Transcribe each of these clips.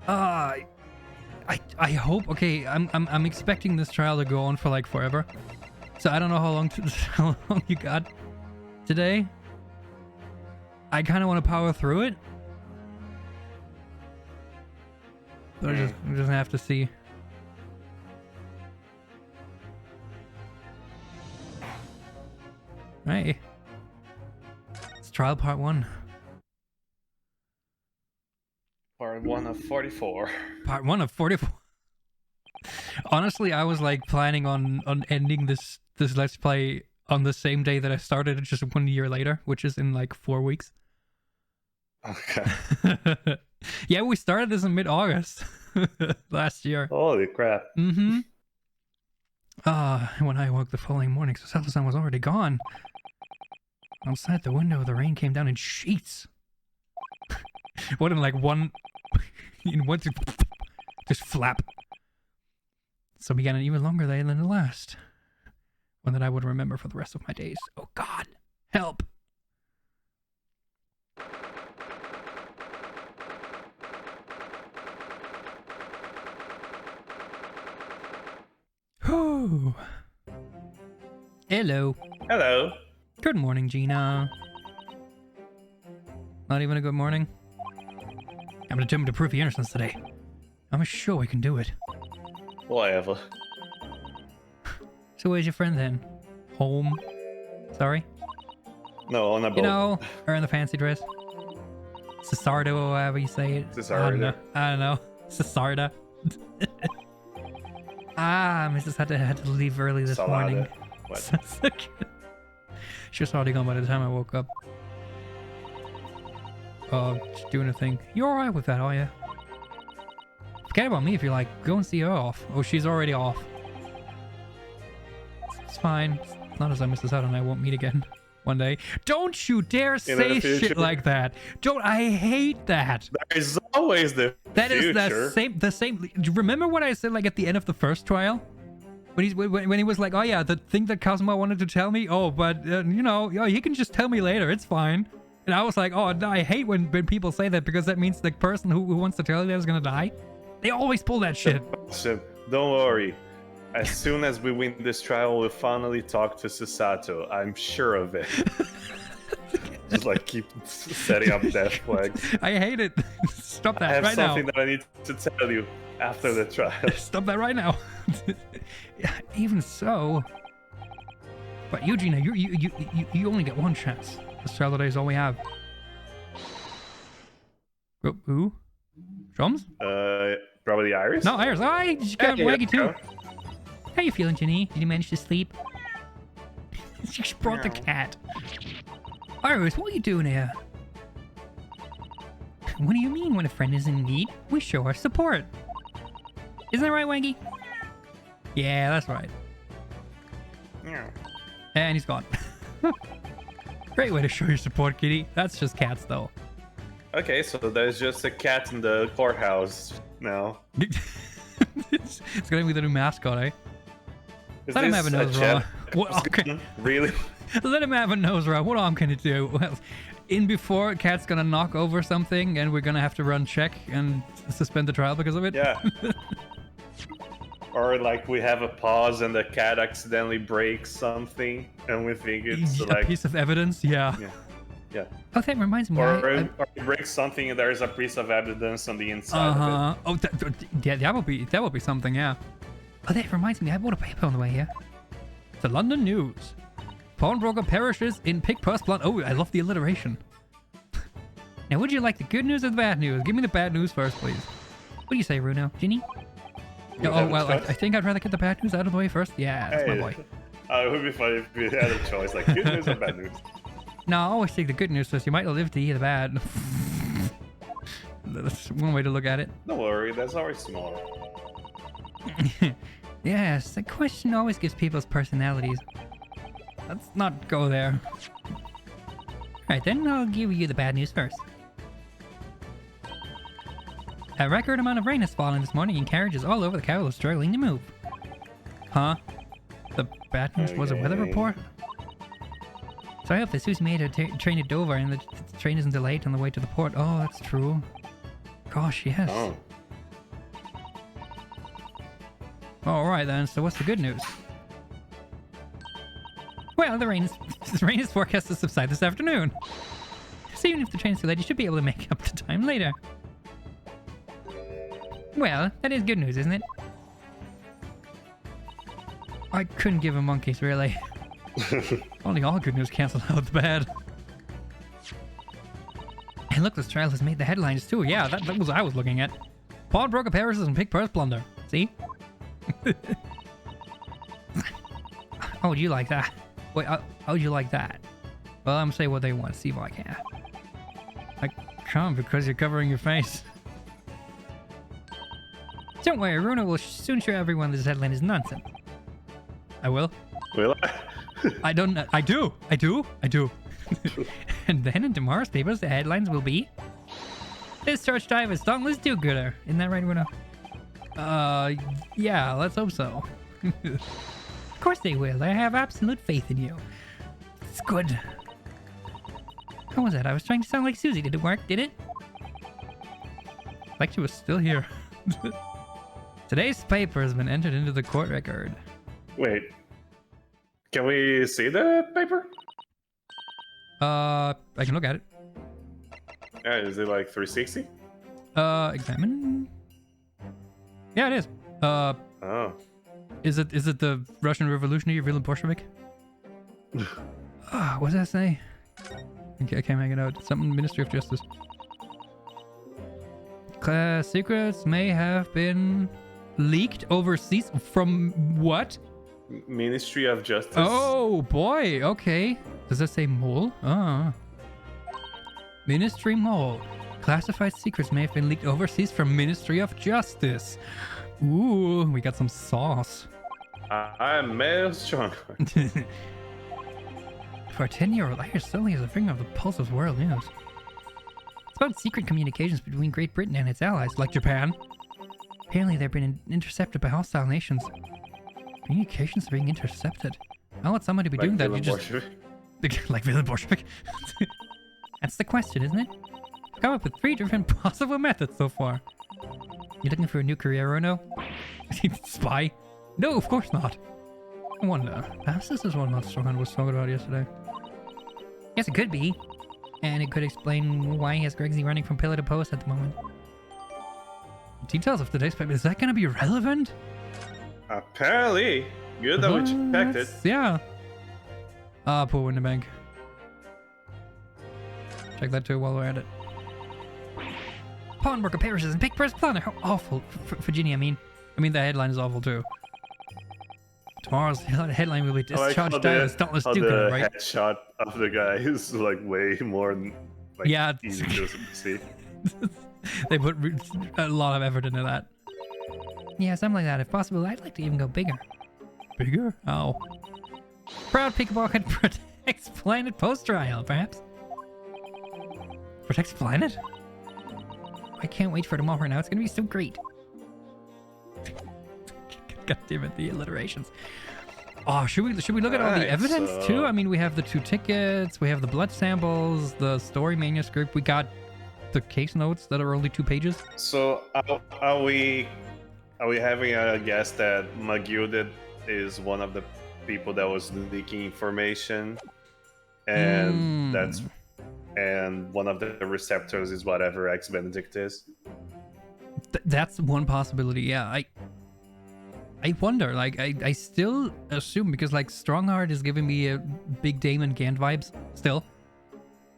I hope. Okay, I'm expecting this trial to go on for like forever. So I don't know how long you got today. I kind of want to power through it, but I just have to see. Right. It's trial part 1. Part 1 of 44. Part 1 of 44. Honestly, I was like planning on ending this Let's Play on the same day that I started it, just 1 year later, which is in like 4 weeks. Okay. Yeah, we started this in mid-August last year. Holy crap. Mm-hmm. When I awoke the following morning, Salazar was already gone. Outside the window, the rain came down in sheets. What, in like one... in one... just flap. So began an even longer day than the last. One that I would remember for the rest of my days. Oh God, help! Whew. Hello. Hello. Good morning, Gina. Not even a good morning? I'm determined to prove your innocence today. I'm sure we can do it. Whatever. So where's your friend then? Home? Sorry? No, on a boat. You know, her in the fancy dress. Cesardo, or however you say it. Cesardo. I don't know. Cesarda. Mrs. had to leave early this morning. What? She was already gone by the time I woke up. Oh, just doing a thing. You alright with that, are you? Forget about me if you like. Go and see her off. Oh, she's already off. It's fine. It's not as though Mrs. Hutton and I won't meet again one day. Don't you dare say shit like that. Don't. I hate that. There is always the That future. is the same. Remember what I said like at the end of the first trial? When he was like, oh yeah, the thing that Cosmo wanted to tell me. Oh, but you know, he can just tell me later. It's fine. And I was like, oh, I hate when people say that, because that means the person who wants to tell you that is gonna die. They always pull that shit. So, don't worry. As soon as we win this trial, we'll finally talk to Susato. I'm sure of it. Just like keep setting up death flags. I hate it. Stop that right now. I have something that I need to tell you after the trial. Stop that right now. Even so. But Eugenia, you only get one chance. This trial today is all we have. Who? Drums? Probably Iris? No, Iris. Oh, you got Waggy too. Go. How you feeling, Ginny? Did you manage to sleep? She brought the cat. Iris, what are you doing here? What do you mean when a friend is in need? We show our support. Isn't that right, Waggy? Yeah, that's right. Yeah. And he's gone. Great way to show your support, kitty. That's just cats, though. Okay, so there's just a cat in the courthouse now. It's gonna be the new mascot, eh? Is Let him this have a nose jet? What? Okay. Really? Let him have a nose rub. What I'm gonna do? Well, in before, Cat's gonna knock over something, and we're gonna have to run check and suspend the trial because of it. Yeah. Or like we have a pause and the cat accidentally breaks something, and we think it's a like piece of evidence. Yeah. Yeah. Oh, that reminds me. Or it breaks something and there's a piece of evidence on the inside of it. Oh, that would be something. Yeah. Oh, that reminds me. I bought a paper on the way here. The London News. Pawnbroker perishes in pig purse blunt. Oh, I love the alliteration. Now, would you like the good news or the bad news? Give me the bad news first, please. What do you say, Bruno? Ginny? Oh, well, I think I'd rather get the bad news out of the way first. Yeah, that's my boy. It would be funny if we had a choice, like good news or bad news. No, I always take the good news first. You might not live to hear the bad. That's one way to look at it. Don't worry, that's always smaller. Yes, the question always gives people's personalities. Let's not go there. Alright, then I'll give you the bad news first. A record amount of rain has fallen this morning and carriages all over the capital are struggling to move. Huh? The bad news was a weather report? So I hope that Susie made her train to Dover and the train isn't delayed on the way to the port. Oh, that's true. Gosh, yes. Oh. Alright then, so what's the good news? Well, the rain is forecast to subside this afternoon. So even if the train's too late, you should be able to make up the time later. Well, that is good news, isn't it? I couldn't give a monkeys, really. Only all good news cancelled out the bad. And look, this trial has made the headlines too. Yeah, that was what I was looking at. Pawnbroker perishes and pig purse plunder. See? How would you like that? Wait, how would you like that? Well, I'm gonna say what they want. See if I can. I can't because you're covering your face. Don't worry, Runa will soon show everyone this headline is nonsense. I will. Will I? I don't know. I do. And then in tomorrow's papers, the headlines will be: this search dive is dauntless do-gooder. Isn't that right, Runa? Yeah, let's hope so. Of course they will. I have absolute faith in you. It's good. How was that? I was trying to sound like Susie. Did it work? Did it? Like she was still here. Today's paper has been entered into the court record. Wait. Can we see the paper? I can look at it. Is it like 360? Examine. Yeah, it is. Oh. Is it the Russian Revolutionary Villain Bolshevik? What does that say? Okay, I can't make it out. Something Ministry of Justice. Class secrets may have been leaked overseas from what? Ministry of Justice. Oh boy, okay. Does that say mole? Ministry mole. Classified secrets may have been leaked overseas from Ministry of Justice. Ooh, we got some sauce. I'm male strong. For a 10-year-old, Irish solely has a finger of the pulse of world news. It's about secret communications between Great Britain and its allies, like Japan. Apparently, they've been intercepted by hostile nations. Communications are being intercepted. I want somebody to be Like doing that. Villain You just like Villain Bolshevik. That's the question, isn't it? I've come up with 3 different possible methods so far. You looking for a new career, Rono? Spy? No, of course not. I wonder. Perhaps this is what Monsterhand was talking about yesterday. Yes, it could be. And it could explain why he has Gregsy running from pillar to post at the moment. Details of today's paper, is that going to be relevant? Apparently. Good that we checked it. Yeah. Poor Winterbank. Check that too while we're at it. Pawnbroker perishes and pig purse plunder. How awful. For Gina, I mean the headline is awful too. Tomorrow's headline will be discharged as dauntless do-gooder, right? The headshot of the guy is like way more like, yeah, easy to see. They put a lot of effort into that. Yeah, something like that. If possible, I'd like to even go bigger. Bigger? Oh. Proud pickpocket protects planet post-trial, perhaps? Protects planet? I can't wait for tomorrow now. It's gonna be so great. God damn it, the alliterations. Oh, should we look at all the evidence too? I mean, we have the 2 tickets, we have the blood samples, the story manuscript, we got the case notes that are only 2 pages. So are we having a guess that Magilded is one of the people that was leaking information, and and one of the receptors is whatever X Benedict is? That's one possibility. Yeah, I wonder. Like, I still assume, because like Strongheart is giving me a big Damon Gant vibes still.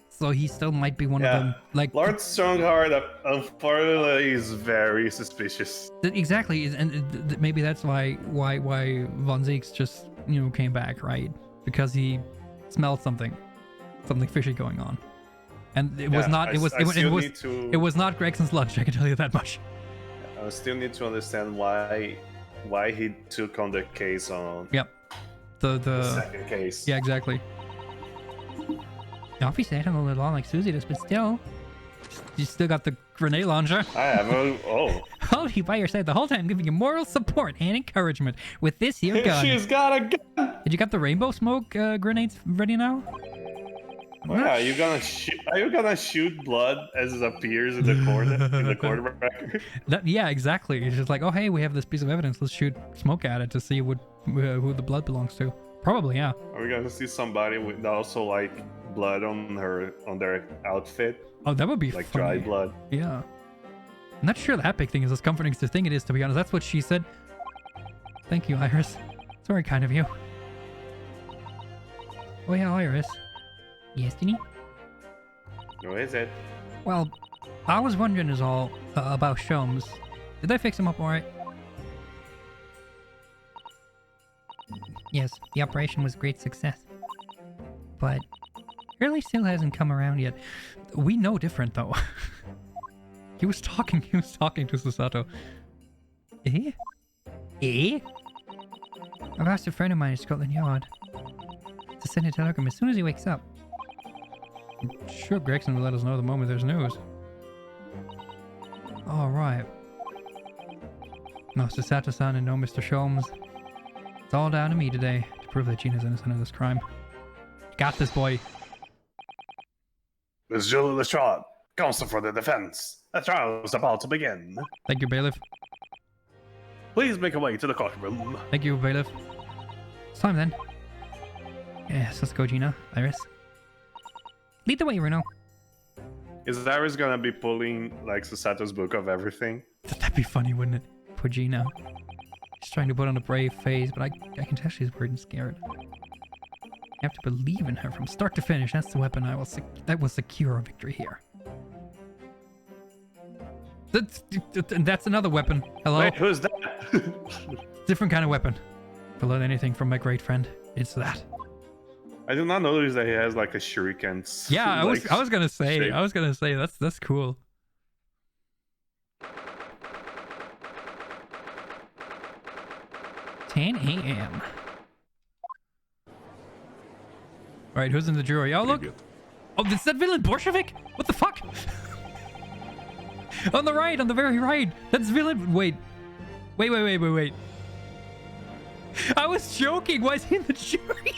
So he still might be one of them. Like Lord Strongheart, unfortunately, is very suspicious. Exactly, and maybe that's why Von Zieks just came back, right? Because he smelled something fishy going on, and it was not. It was not Gregson's lunch. I can tell you that much. I still need to understand why he took on the case on. Yep. The second case. Yeah, exactly. Obviously, I don't know the law like Susie does, but still, you still got the grenade launcher. I have I'll be by your side the whole time, giving you moral support and encouragement with this here gun. She's got a gun. Did you got the rainbow smoke grenades ready now? Oh, yeah, are you gonna shoot blood as it appears in the court record? Yeah, exactly. It's just like, oh hey, we have this piece of evidence. Let's shoot smoke at it to see who the blood belongs to. Probably, yeah. Are we gonna see somebody with also like blood on their outfit? Oh, that would be like funny. dry blood. Yeah. I'm not sure that big thing is as comforting as the thing it is, to be honest. That's what she said. Thank you, Iris. It's very kind of you. Oh yeah, Iris. Yes, Ginny? Who is it? Well, I was wondering is all about Sholmes. Did they fix him up alright? Yes, the operation was a great success. But Shirley still hasn't come around yet. We know different though. He was talking to Susato. Eh? Eh? I've asked a friend of mine at Scotland Yard to send a telegram as soon as he wakes up. I'm sure Gregson will let us know the moment there's news. Alright. No Susato-san and no Mr. Sholmes. It's all down to me today to prove that Gina's innocent of this crime. Got this, boy. Miss Julie Lestrade, counsel for the defense. The trial is about to begin. Thank you, bailiff. Please make your way to the courtroom. Thank you, bailiff. It's time then. Yes, let's go, Gina. Iris. Lead the way, Reno. Is Iris gonna be pulling like Susato's book of everything? That'd be funny, wouldn't it? Poor Gina. She's trying to put on a brave face, but I can tell she's worried and scared. I have to believe in her from start to finish. That's the weapon that will secure a victory here. That's another weapon. Hello? Wait, who's that? Different kind of weapon. If I learn anything from my great friend, it's that. I did not notice that he has like a shuriken. Yeah, I was gonna say. shape. I was gonna say that's cool. "10 a.m. Alright, who's in the jury? Oh, look! Oh, is that villain Bolshevik? What the fuck? On the right, on the very right! That's villain... Wait. Wait. I was joking! Why is he in the jury?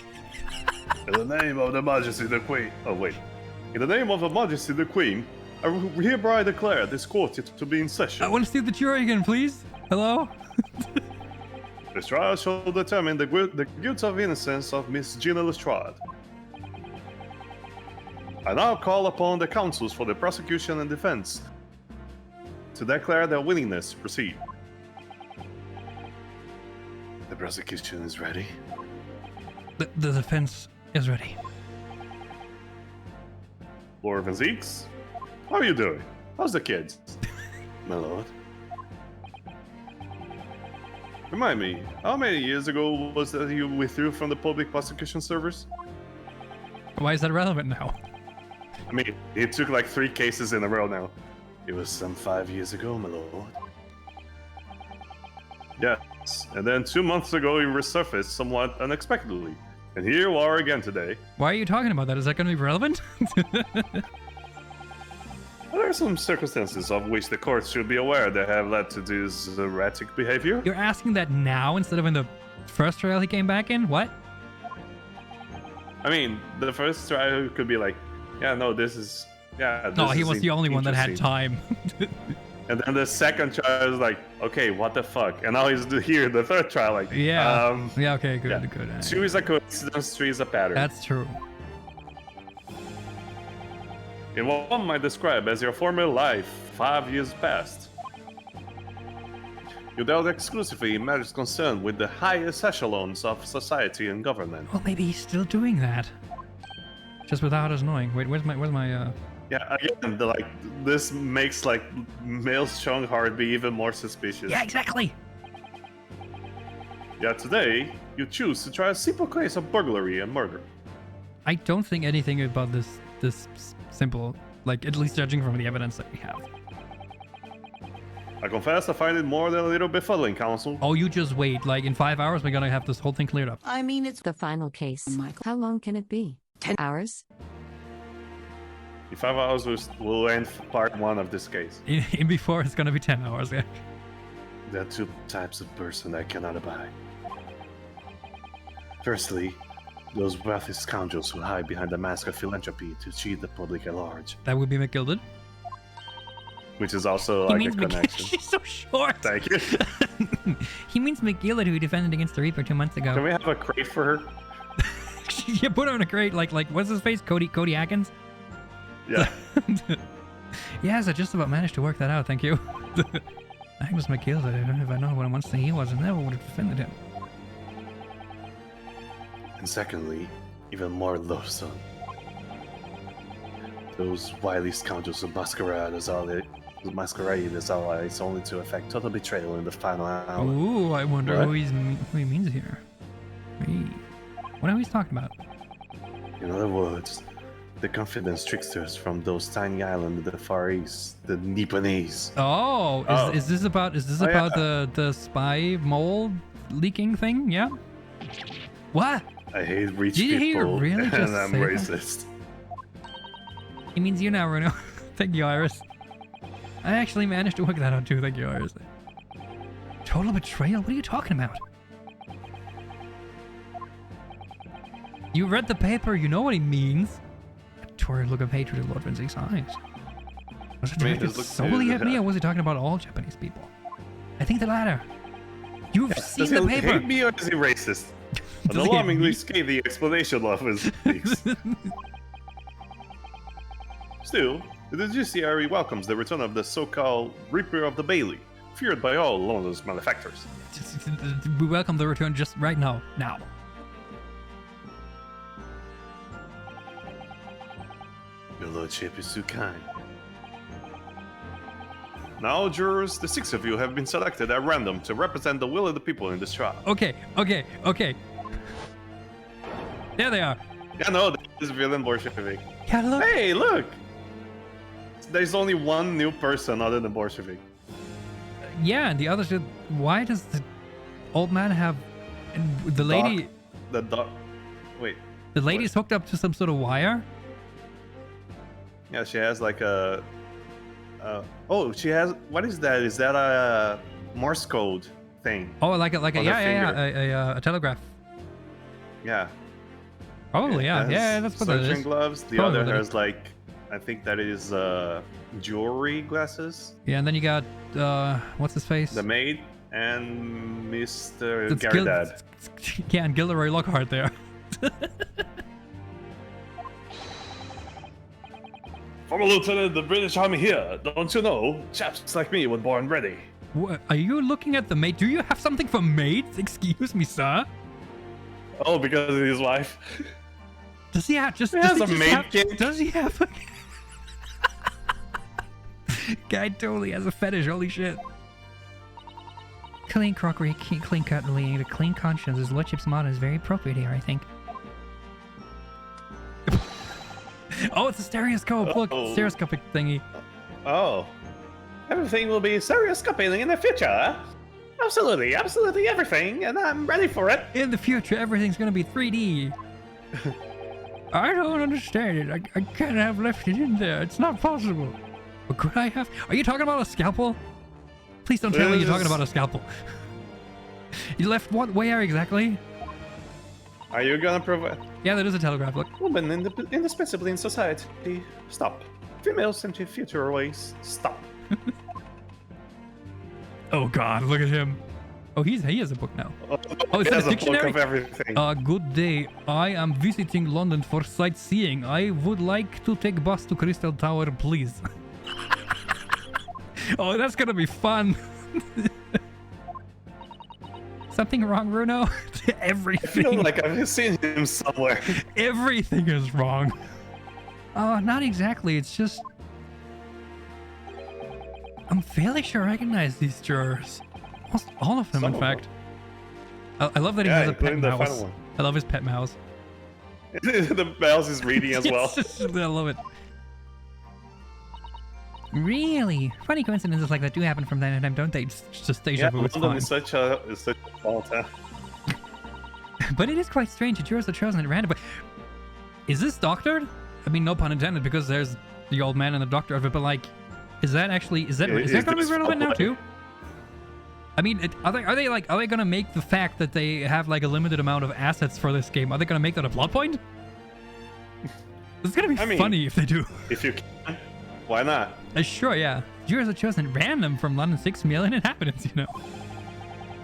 In the name of the Majesty the Queen. Oh, wait. In the name of the Majesty the Queen, I hereby declare this court to be in session. I want to see the jury again, please. Hello? This trial shall determine the guilt of innocence of Miss Gina Lestrade. I now call upon the counsels for the prosecution and defense to declare their willingness to proceed. The prosecution is ready. The defense is ready. Lord Van Zeeks, how are you doing? How's the kids? My lord. Remind me, how many years ago was that you withdrew from the public prosecution service? Why is that relevant now? I mean, it took like 3 cases in a row now. It was some 5 years ago, my lord. Yes, and then 2 months ago you resurfaced somewhat unexpectedly. And here you are again today. Why are you talking about that? Is that going to be relevant? There are some circumstances of which the court should be aware that have led to this erratic behavior. You're asking that now instead of in the first trial he came back in? What? I mean, the first trial could be like, yeah, no, this is... Yeah, No, he was the only one that had interesting. time. And then the second trial is like, okay, what the fuck? And now he's here, the third trial, like, Yeah. Yeah, okay, good, yeah. good. 2 is a coincidence, 3 is a pattern. That's true. In what one might describe as your former life, 5 years past. You dealt exclusively in matters concerned with the highest echelons of society and government. Well, maybe he's still doing that. Just without us knowing. Wait, where's my Yeah, again, this makes like male Strongheart be even more suspicious. Yeah, exactly. Yeah, today you choose to try a simple case of burglary and murder. I don't think anything about this simple, like, at least judging from the evidence that we have. I confess I find it more than a little befuddling, counsel. Oh, you just wait. Like, in 5 hours, we're gonna have this whole thing cleared up. I mean, it's The final case. Michael. How long can it be? 10 hours? In 5 hours, we'll end part 1 of this case. In before, it's gonna be 10 hours. Yeah. There are 2 types of person I cannot abide. Firstly, Those wealthy scoundrels who hide behind the mask of philanthropy to cheat the public at large. That would be McGilded. Which is also He like a means connection. She's so short. Thank you. He means McGillard, who defended against the Reaper 2 months ago. Can we have a crate for her? You put her in a crate, like what's his face? Cody Atkins? Yeah. Yes, I just about managed to work that out, thank you. Agnes McGillard, if I known what a monster he was, I never would have defended him. And secondly, even more loathsome. Those wily scoundrels who masquerade as allies only to effect total betrayal in the final hour. Ooh, I wonder What? who he means here. Hey, what are we talking about? In other words, the confidence tricksters from those tiny islands in the Far East, the Nipponese. Oh, Oh. is this about yeah. the spy mole leaking thing? Yeah. What? I hate rich Did he people really just and I'm say that? racist. He means you now, Bruno. Thank you, Iris. I actually managed to work that out too. Thank you, Iris. Total betrayal? What are you talking about? You read the paper. You know what he means. A torrid look of hatred in Lord Vince's eyes. Was it I mean, directed his look- solely at me, or was he talking about all Japanese people? I think the latter. You've seen Does the he paper. hate me or is he racist? An Does he hate alarmingly me? scathing explanation of his leaks. Still, the judiciary welcomes the return of the so-called Reaper of the Bailey, feared by all London's malefactors. We welcome the return just right now. Now. Your lordship is too kind. Now, jurors, the 6 of you have been selected at random to represent the will of the people in this trial. Okay. There they are. Yeah, no, this is villain Bolshevik. Yeah, look. Hey, look! There's only one new person other than Bolshevik. Yeah, and the others should. Why does the old man have? And the lady. Wait. The lady's hooked up to some sort of wire. Yeah, she has like a. Oh, she has. What is that? Is that a Morse code thing? Oh, like a On her a telegraph. Yeah. Probably, yeah. It has Yeah, that's what that surgeon is. gloves. The Probably other what it has like, I think that is jewelry glasses. Yeah, and then you got what's his face? The maid and Mr. It's Garadad. Yeah, and Gilderoy Lockhart there. Former lieutenant of the British Army here. Don't you know? Chaps like me were born ready. What, are you looking at the maid? Do you have something for maids? Excuse me, sir. Oh, because of his wife. Does he have just? He does has he a just maid have, kit. Does he have? A... Guy totally has a fetish. Holy shit. Clean crockery, clean cutlery, and a clean conscience. His lordship's motto is very appropriate here, I think. Oh, it's a stereoscope. Look, Uh-oh. stereoscopic thingy. Oh. Everything will be stereoscopic in the future. Absolutely everything, and I'm ready for it. In the future, everything's gonna be 3D. I don't understand it. I can't have left it in there. It's not possible. But could I have? Are you talking about a scalpel? Please don't tell me you're talking about a scalpel. You left what? Where exactly? Are you gonna provide Yeah, that is a telegraph. Look. women indispensably in society? Stop. Females into future ways. Stop. Oh God, look at him. Oh, he has a book now. Oh, is It that has a a book dictionary? of everything. Good day. I am visiting London for sightseeing. I would like to take bus to Crystal Tower, please. Oh, that's gonna be fun. Something wrong, Bruno? I feel Everything. like I've seen him somewhere. Everything is wrong. Oh, not exactly. It's just... I'm fairly sure I recognize these jurors. Almost all of them, Some in of fact. I love that he Yeah, has a pet including the mouse. final one. I love his pet mouse. The mouse is reading as well. Yes, I love it. Really? Funny coincidences like that do happen from time to time, don't they? It's just deja Yeah, vu, it's London fine. is such a small town. But it is quite strange. The jurors are chosen at random. But is this doctored? I mean, no pun intended, because there's the old man and the doctor of it. But like, is that actually is that going to be Is this relevant now public? too? I mean, are they gonna make the fact that they have like a limited amount of assets for this game? Are they gonna make that a plot point? It's gonna be funny if they do. If you can, why not? Sure, yeah. Jurors are chosen at random from London's 6 million inhabitants, you know.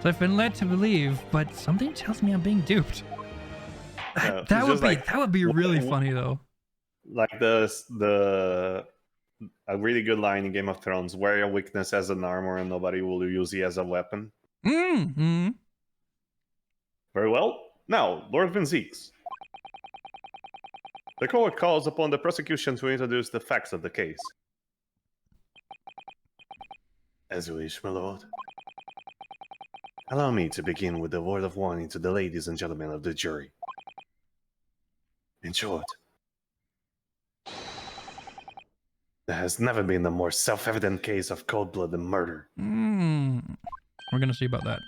So I've been led to believe, but something tells me I'm being duped. Yeah, that would be really funny though. Like a really good line in Game of Thrones: wear your weakness as an armor and nobody will use it as a weapon. Mm-hmm. Very well. Now, Lord Vinzeeks. The court calls upon the prosecution to introduce the facts of the case. As you wish, my lord. Allow me to begin with a word of warning to the ladies and gentlemen of the jury. In short, there has never been a more self-evident case of cold-blooded murder. We're gonna see about that.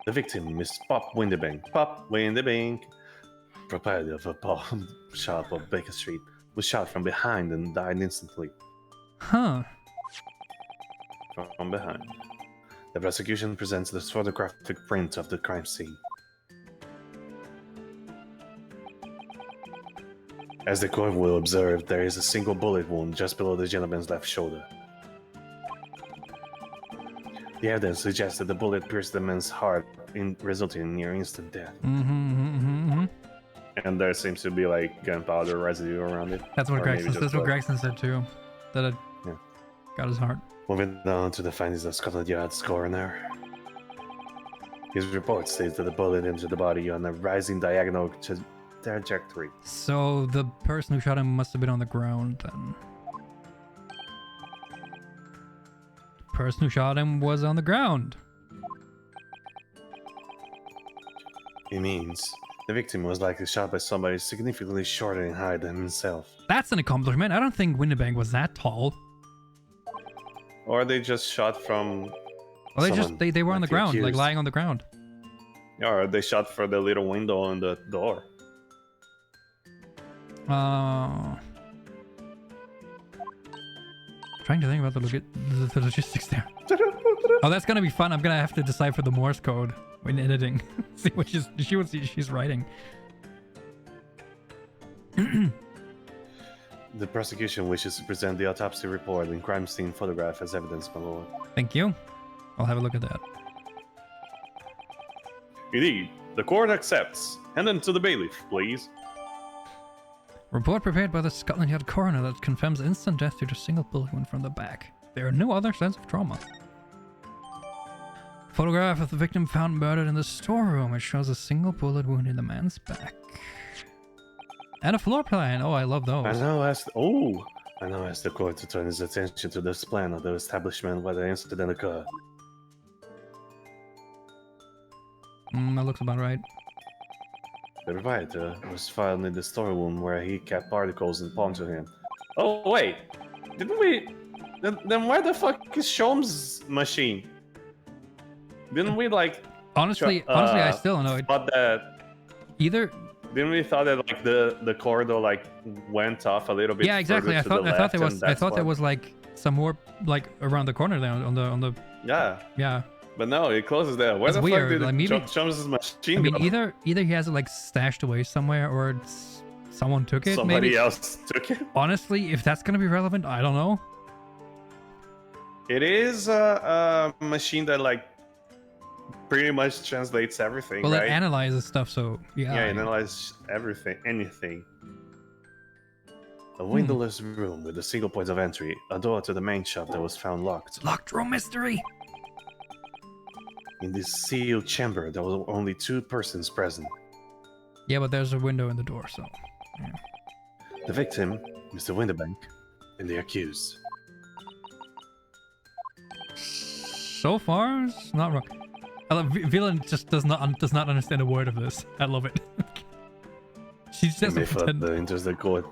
The victim, Miss Pop Windybank. Pop Windybank, proprietor of a pawn shop of Baker Street, was shot from behind and died instantly. Huh. From behind. The prosecution presents the photographic print of the crime scene. As the court will observe, there is a single bullet wound just below the gentleman's left shoulder. The evidence suggests that the bullet pierced the man's heart, resulting in near instant death. And there seems to be like gunpowder residue around it. That's what Gregson said too. That it got his heart. Moving on to the findings of Scotland Yard's coroner. His report states that the bullet entered the body on a rising diagonal trajectory. So the person who shot him must have been on the ground then. The person who shot him was on the ground. It means the victim was likely shot by somebody significantly shorter in height than himself. That's an accomplishment. I don't think Windybank was that tall. Or they just shot from. Well, they were on the ground, like lying on the ground. Yeah, or they shot for the little window on the door. Trying to think about the logistics there. Oh, that's gonna be fun. I'm gonna have to decipher the Morse code when editing. See what she's writing. The prosecution wishes to present the autopsy report and crime scene photograph as evidence, my lord. Thank you. I'll have a look at that. Indeed, the court accepts. Hand them to the bailiff, please. Report prepared by the Scotland Yard coroner that confirms instant death due to a single bullet wound from the back. There are no other signs of trauma. Photograph of the victim found murdered in the storeroom. It shows a single bullet wound in the man's back. And a floor plan. Oh, I love those. I now ask the court to turn its attention to this plan of the establishment where the incident occurred. That looks about right. The proprietor was found in the storeroom where he kept articles and pawned to him. Oh wait, didn't we? Then where the fuck is Shom's machine? Didn't we like? Honestly, I still don't know. Thought that either. Didn't we thought that like the corridor like went off a little bit? Yeah, exactly. I thought there was like some more like around the corner there on the. Yeah. Yeah. But no, it closes there. Where it's the weird. fuck did like, maybe Shom's machine go? go? Either he has it like stashed away somewhere, or someone took it. Somebody else took it. Honestly, if that's gonna be relevant, I don't know. It is a machine that like pretty much translates everything. Well, right? it analyzes stuff, so yeah. Yeah, it analyzes everything, anything. A windowless room with a single point of entry, a door to the main shop that was found locked. Locked room mystery. In this sealed chamber, there were only 2 persons present. Yeah, but there's a window in the door, so. Yeah. The victim, Mr. Windybank, and the accused. So far, it's not wrong. Villain just does not understand a word of this. I love it. She's just May further enters the court.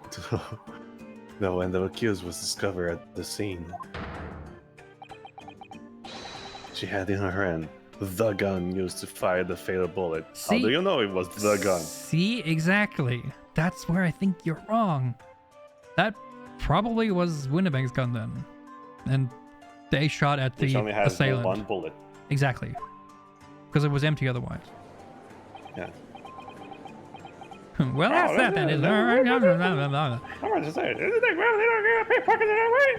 Now, when the accused was discovered at the scene, she had in her hand the gun used to fire the fatal bullet. See? How do you know it was the gun? See, exactly. That's where I think you're wrong. That probably was Winnebank's gun then. And they shot at Which the only has assailant. one bullet. Exactly. Because it was empty otherwise. Yeah. Well, that's that then.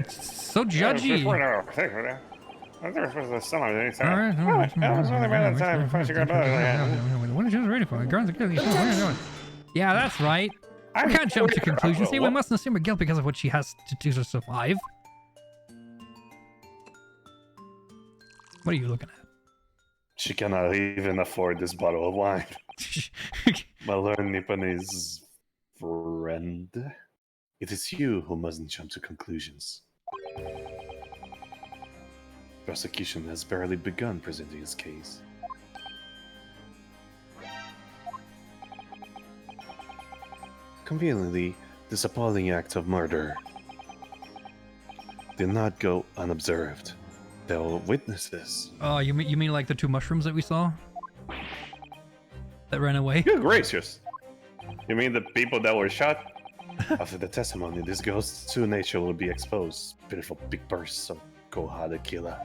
So judgy. What is this ready for? Yeah, that's right. We can't jump to conclusions. See, we mustn't assume her guilt because of what she has to do to survive. What are you looking at? She cannot even afford this bottle of wine. My learned Nipponese friend. It is you who mustn't jump to conclusions. Prosecution has barely begun presenting its case. Conveniently, this appalling act of murder did not go unobserved. There were witnesses. Oh, you mean like the 2 mushrooms that we saw? That ran away? Good gracious. You mean the people that were shot? After the testimony, this girl's true nature will be exposed. Pitiful big bursts of cold-hearted killer.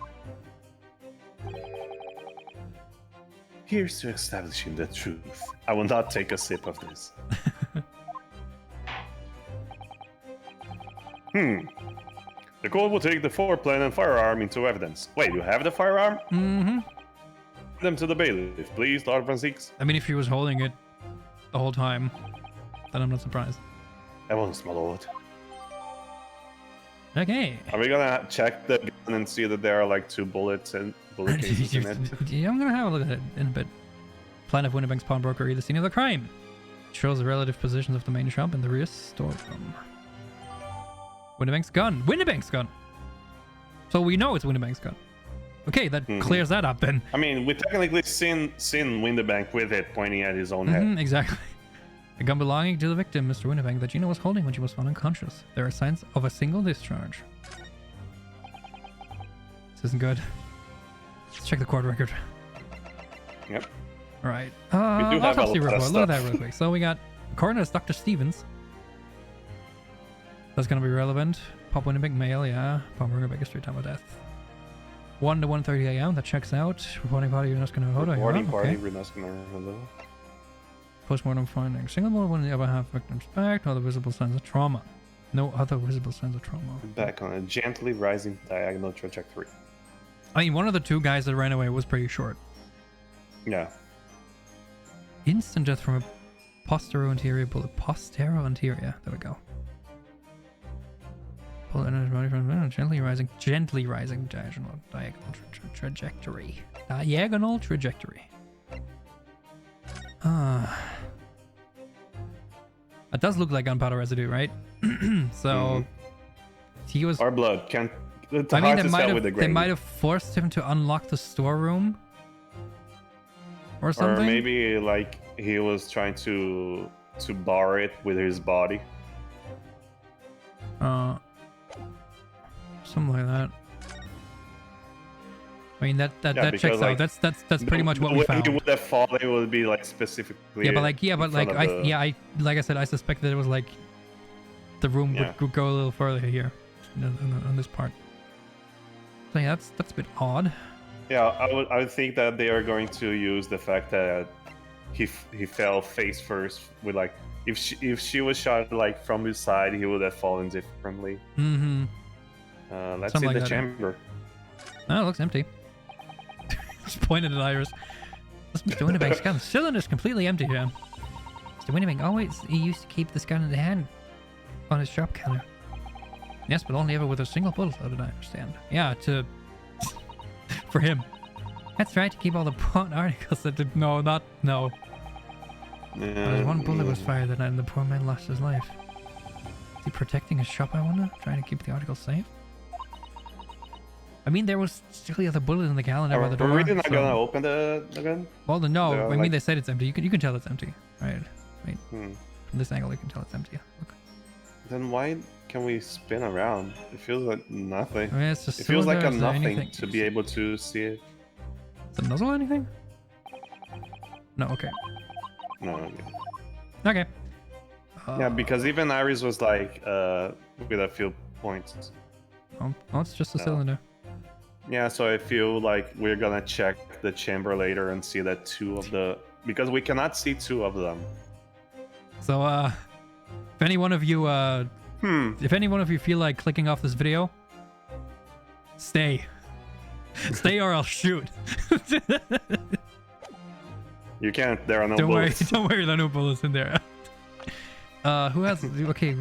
Here's to establishing the truth. I will not take a sip of this. The court will take the foreplane and firearm into evidence. Wait, you have the firearm? Mm-hmm. Them to the bailiff, please, Lord Francisque. I mean, if he was holding it the whole time, then I'm not surprised. At once, my lord. Okay. Are we gonna check the gun and see that there are like 2 bullets and bullet cases in it? Yeah, I'm gonna have a look at it in a bit. Plan of Winnebank's pawnbroker read the scene of the crime. It shows the relative positions of the main shop and the rear storeroom. Winnebank's gun. Winnebank's gun! So we know it's Winnebank's gun. Okay, that clears that up then. I mean, we technically seen Winnebank with it pointing at his own head. Exactly. A gun belonging to the victim, Mr. Winnebank, that Gina was holding when she was found unconscious. There are signs of a single discharge. This isn't good. Let's check the court record. Yep. Alright. We do have a lot of Look at stuff. that real quick. So we got coroner's Dr. Stevens. That's gonna be relevant. Pop Winnebank male, yeah. Pop Winnebank straight time of death. 1 to 1:30 a.m. That checks out. Reporting party, you're not gonna hold. Reporting Okay. party, we're not gonna hello. Postmortem findings. Single bullet wound in the upper half, victim's back. No other visible signs of trauma. No other visible signs of trauma. Back on a gently rising diagonal trajectory. I mean, one of the 2 guys that ran away was pretty short. Yeah. Instant death from a posterior bullet. Posterior anterior. There we go. Bullet in his body from gently rising diagonal trajectory. Diagonal trajectory. That does look like gunpowder residue, right? So he was. Our blood can't. It's I mean, hard they might have forced him to unlock the storeroom or something. Or maybe like he was trying to bar it with his body. Something like that. I mean that checks out. Like, that's pretty much what we found. He would have fallen. It would be like specifically. Like I said, I suspect that it was like the room would go a little further here on this part. So yeah, that's a bit odd. Yeah, I would think that they are going to use the fact that he fell face first with like if she was shot like from his side, he would have fallen differently. Mm-hmm. Let's Something see the like that, chamber. Oh, it looks empty. Just pointed at Iris. Mr. Winnebank's gun. The cylinder's completely empty here. Mr. Winnebank always he used to keep this gun in the hand on his shop counter. Yes, but only ever with a single bullet, though, did I understand. Yeah, for him. That's right, to keep all the pawn articles that did no. But one bullet was fired that night and the poor man lost his life. Is he protecting his shop, I wonder? Trying to keep the articles safe? I mean, there was still the other bullet in the calendar by the door. We're really not gonna open the gun? Well, no. I mean, like... they said it's empty. You can tell it's empty. Right. Wait. From this angle, you can tell it's empty. Look. Then why can we spin around? It feels like nothing. I mean, it's just it feels like a nothing anything? to be able to see it. Is the nozzle anything? No, okay. No. Okay. Yeah, because even Iris was like, with a few points. Oh, it's just a No. cylinder. Yeah, so I feel like we're gonna check the chamber later and see that two of the... Because we cannot see two of them. So, if any one of you, if any one of you feel like clicking off this video, stay. Stay or I'll shoot. You can't, there are no Don't worry, bullets. don't worry, there are no bullets in there. Who has... Okay,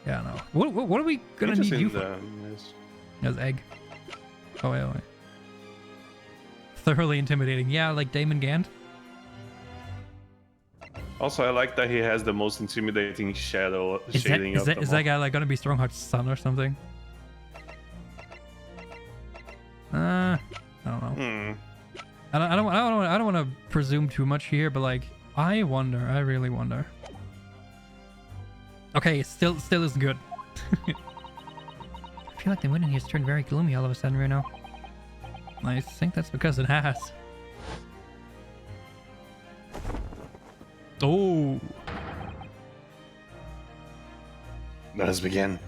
yeah, no. What are we gonna need you for? As egg. Oh, wait. Thoroughly intimidating. Yeah, like Damon Gant. Also, I like that he has the most intimidating shading Is of them that guy like gonna be Strongheart's son or something? I don't know. I don't want to presume too much here, but like, I really wonder. Okay, it still isn't good. I feel like the wind in here's turned very gloomy all of a sudden right now. I think that's because it has. Oh. Let us begin.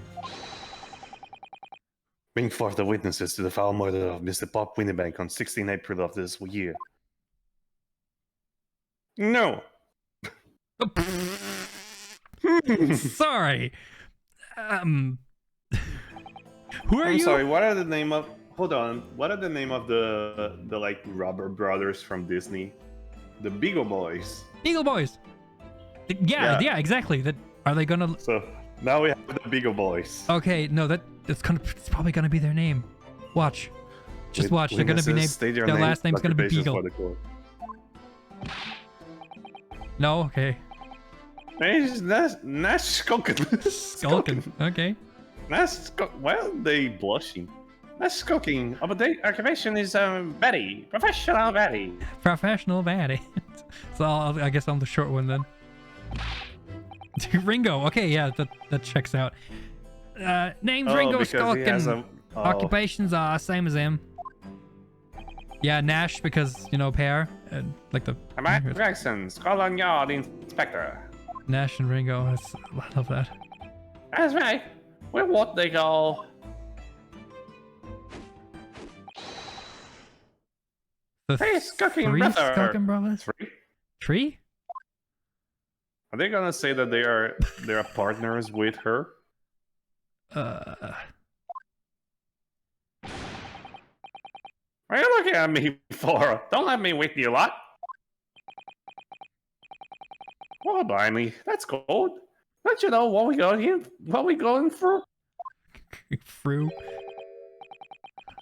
Bring forth the witnesses to the foul murder of Mr. Pop Winnebank on 16 April of this year. No. Sorry. Who are I'm you? sorry, what are the name of... Hold on. What are the name of the like Robber Brothers from Disney? The Beagle Boys. Beagle Boys. Yeah, exactly. That are they gonna? So now we have the Beagle Boys. Okay, no, it's probably gonna be their name. Watch, just watch. They're gonna be named. Their last name's gonna be Beagle. No, okay. Nash Skulkin. Skulkin. Okay. Well, they blushing. Nash Skulking. Occupation is Betty. Professional Betty. Professional Betty. So I guess I'm the short one then. Ringo. Okay, yeah, that checks out. Name's Ringo Skulkin. Occupations are same as him. Yeah, Nash because pair and like the. I'm Gregson, Scotland Yard Inspector. Nash and Ringo. I love that. That's right. We're what they call. The Three Skulking Skulkin brothers. Tree? Are they gonna say that they are partners with her? What are you looking at me for? Don't let me with you lot. Oh, blimey, that's cold. Don't you know what we got here? What we going through? Through.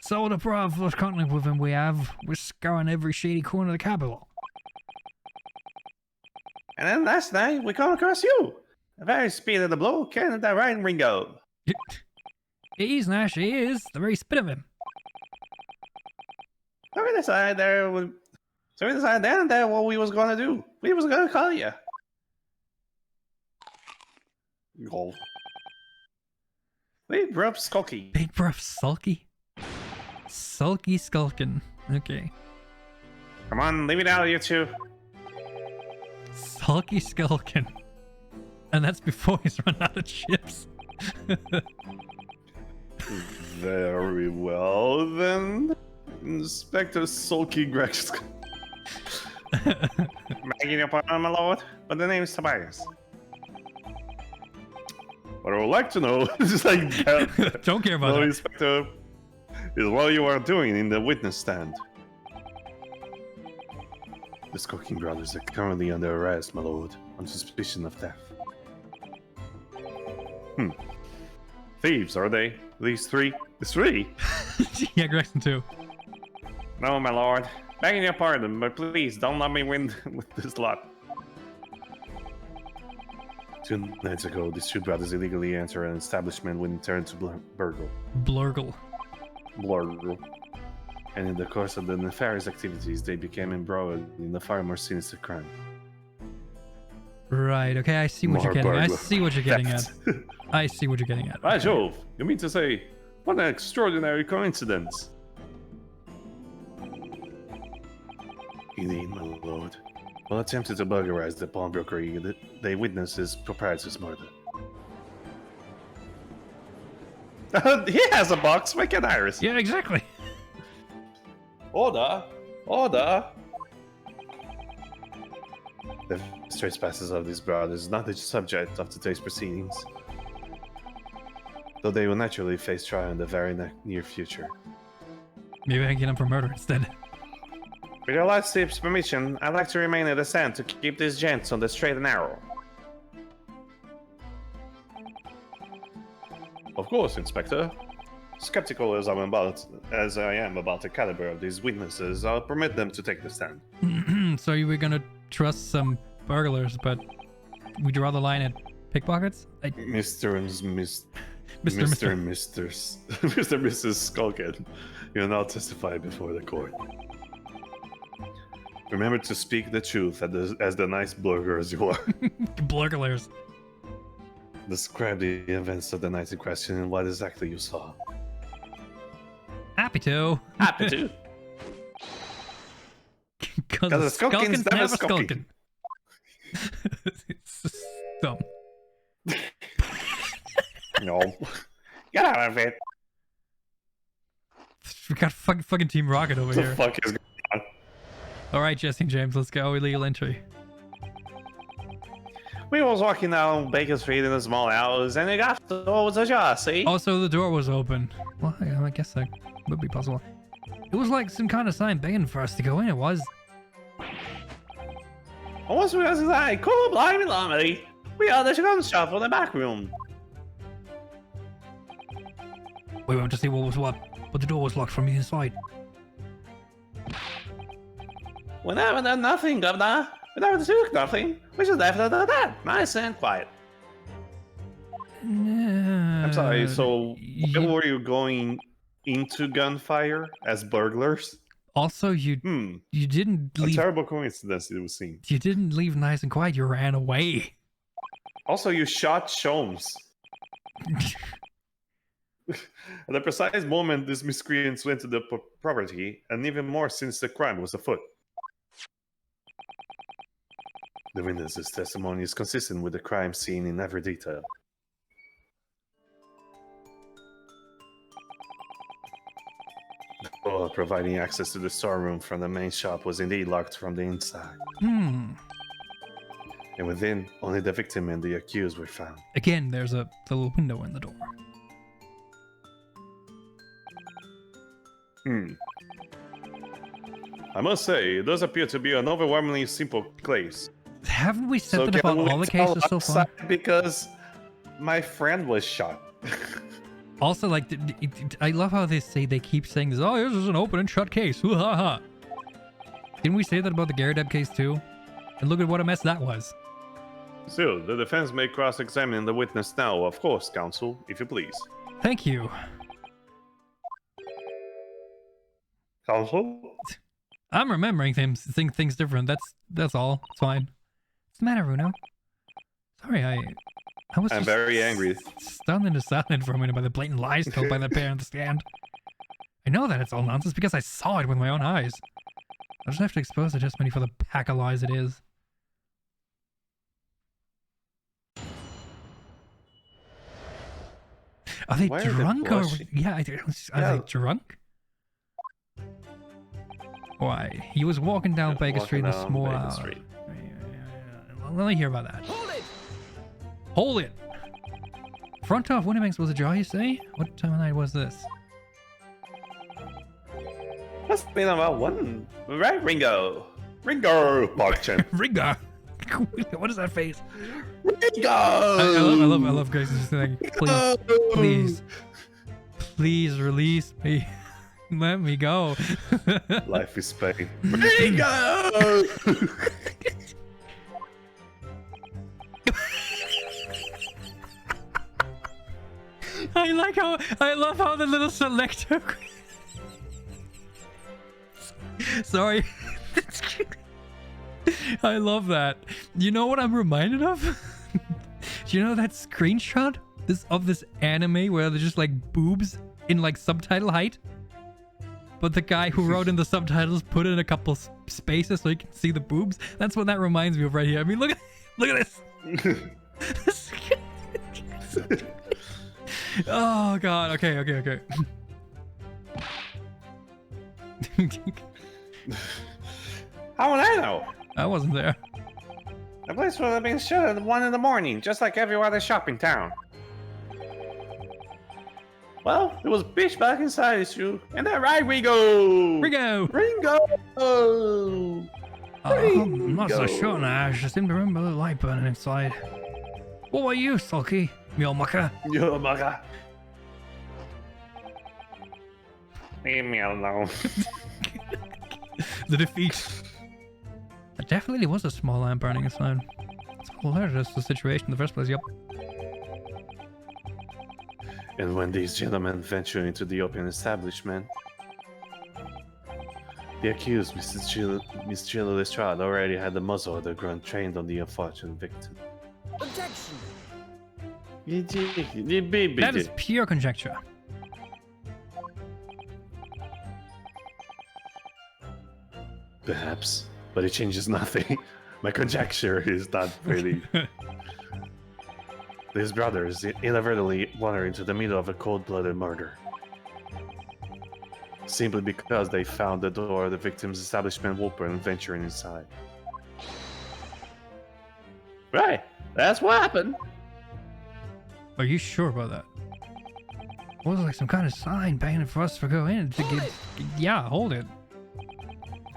So the brothers contact with him we're scouring every shady corner of the capital. And then last night we come across you. The very speed of the blow, can't that right, Ringo? He's Nash, he is. The very spit of him. So we decided then that what we was gonna do. We was gonna call you. Gold. Big rough skulky. Big rough sulky? Sulky Skulkin. Okay. Come on, leave it out, you two. Sulky Skulkin. And that's before he's run out of chips. Very well then. Inspector Sulky Grex. Begging your pardon, my lord, but the name is Tobias. What I would like to know is like don't care about that. Inspector, is what you are doing in the witness stand. The Skulking brothers are currently under arrest, my lord, on suspicion of theft. Thieves, are they? These three? The three? Yeah, Gregson too. No, my lord. Begging your pardon, but please don't let me win with this lot. 2 nights ago, these two brothers illegally entered an establishment when turned to burgle. Blurgle. And in the course of the nefarious activities, they became embroiled in a far more sinister crime. Right, okay, I see what you're getting at. I see what you're getting at. I see what you're getting at. By Jove, you mean to say, what an extraordinary coincidence. Indeed, my lord. While attempting to burglarize the pawnbroker, they witnessed his proprietor's murder. He has a box, make an iris. Yeah, exactly. Order! Order! The trespasses of these brothers is not the subject of today's proceedings, though they will naturally face trial in the very near future. Maybe I can get him for murder instead. With your lordship's permission, I'd like to remain at the stand to keep these gents on the straight and narrow. Of course, Inspector. Skeptical as I am about the caliber of these witnesses, I'll permit them to take the stand. So you were gonna trust some burglars, but we draw the line at pickpockets? Mr. and Mrs. Skulkin, you will now testify before the court. Remember to speak the truth as the nice burglars you are. Burglars. Describe the events of the night in question and what exactly you saw. Happy to. Happy to. Because the Skulkin's never skulking. It's just dumb. No. Get out of it. We got fucking Team Rocket over What here. the fuck is going on? Alright, Jesse and James, let's go. Illegal entry. We was walking down Baker Street in the small hours and it got towards the jar, see? Also, the door was open. Well, I guess that would be possible. It was like some kind of sign begging for us to go in. It was. Once we was like, cool, blimey, blimey. We are the gun shop in the back room. We went to see what was what, but the door was locked from the inside. We never done nothing, Governor. We never took nothing. We just left it at that. Nice and quiet. I'm sorry, so where were you going into gunfire as burglars? Also, you didn't leave. A terrible coincidence, it would seem. You didn't leave nice and quiet. You ran away. Also, you shot Sholmes. At the precise moment this miscreants went to the property, and even more since the crime was afoot. The witness's testimony is consistent with the crime scene in every detail. The door providing access to the storeroom from the main shop was indeed locked from the inside. And within, only the victim and the accused were found. Again, there's a little window in the door. I must say, it does appear to be an overwhelmingly simple case. Haven't we said that about all the cases so far? Because my friend was shot. Also, like, I love how they keep saying this. Oh, this is an open and shut case. Hoo ha ha. Didn't we say that about the Garadeb case too? And look at what a mess that was. Still, the defense may cross-examine the witness now, of course, counsel, if you please. Thank you. Counsel? I'm remembering things different. That's all. It's fine. What's the matter, Runo? Sorry, I'm just very angry. Stunned into silence for a minute by the blatant lies told by that pair on the stand. I know that it's all nonsense because I saw it with my own eyes. I'll just have to expose the testimony for the pack of lies it is. Are they drunk or... Yeah, are they drunk? Why? He was walking down Baker Street in a small hour. Let me hear about that. Hold it! Hold it! Front off Winnibanks was ajar, you say? What time of night was this? Must have been about one. Right, Ringo? Ringo! Barchin. Ringo! What is that face? Ringo! I love guys just saying, please release me. Let me go. Life is pain. Ringo! I love how the little selector. Sorry. I love that. You know what I'm reminded of? Do you know that screenshot of this anime where they're just like boobs in like subtitle height? but the guy who wrote in the subtitles put in a couple spaces so you can see the boobs. That's what that reminds me of right here. I mean, look at this. Oh god. Okay. How would I know? I wasn't there. The place would have been shut at 1 in the morning, just like every other shop in town. Well, it was pitch black inside, it's true. And then right we go! Ringo! I'm not so sure now. I just seem to remember the light burning inside. What about you, Sulky? Mule mucker? Yo, mugger. Leave me alone. The defeat. There definitely was a small lamp burning inside. It's hilarious, the situation in the first place, yep. And when these gentlemen venture into the opium establishment, the accused, Miss Jill Lestrade, already had the muzzle of the gun trained on the unfortunate victim. Objection! That is pure conjecture. Perhaps, but it changes nothing. My conjecture is not really. These brothers inadvertently wander into the middle of a cold-blooded murder. Simply because they found the door of the victim's establishment open and venturing inside. Right, that's what happened. Are you sure about that? It was like some kind of sign begging for us to go in to get... Yeah, hold it.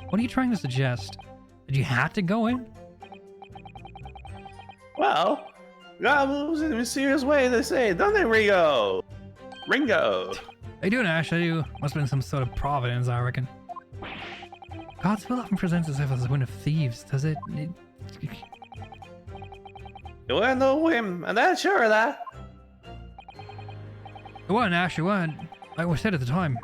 What are you trying to suggest? Did you have to go in? Well, God moves in a mysterious way, they say, don't they, Ringo? Ringo! I do, Nash, I do. Must have been some sort of providence, I reckon. God's will often presents itself as a wind of thieves, does it? You weren't no whim, and I'm sure of that. It wasn't, Nash, it wasn't. Like we said at the time.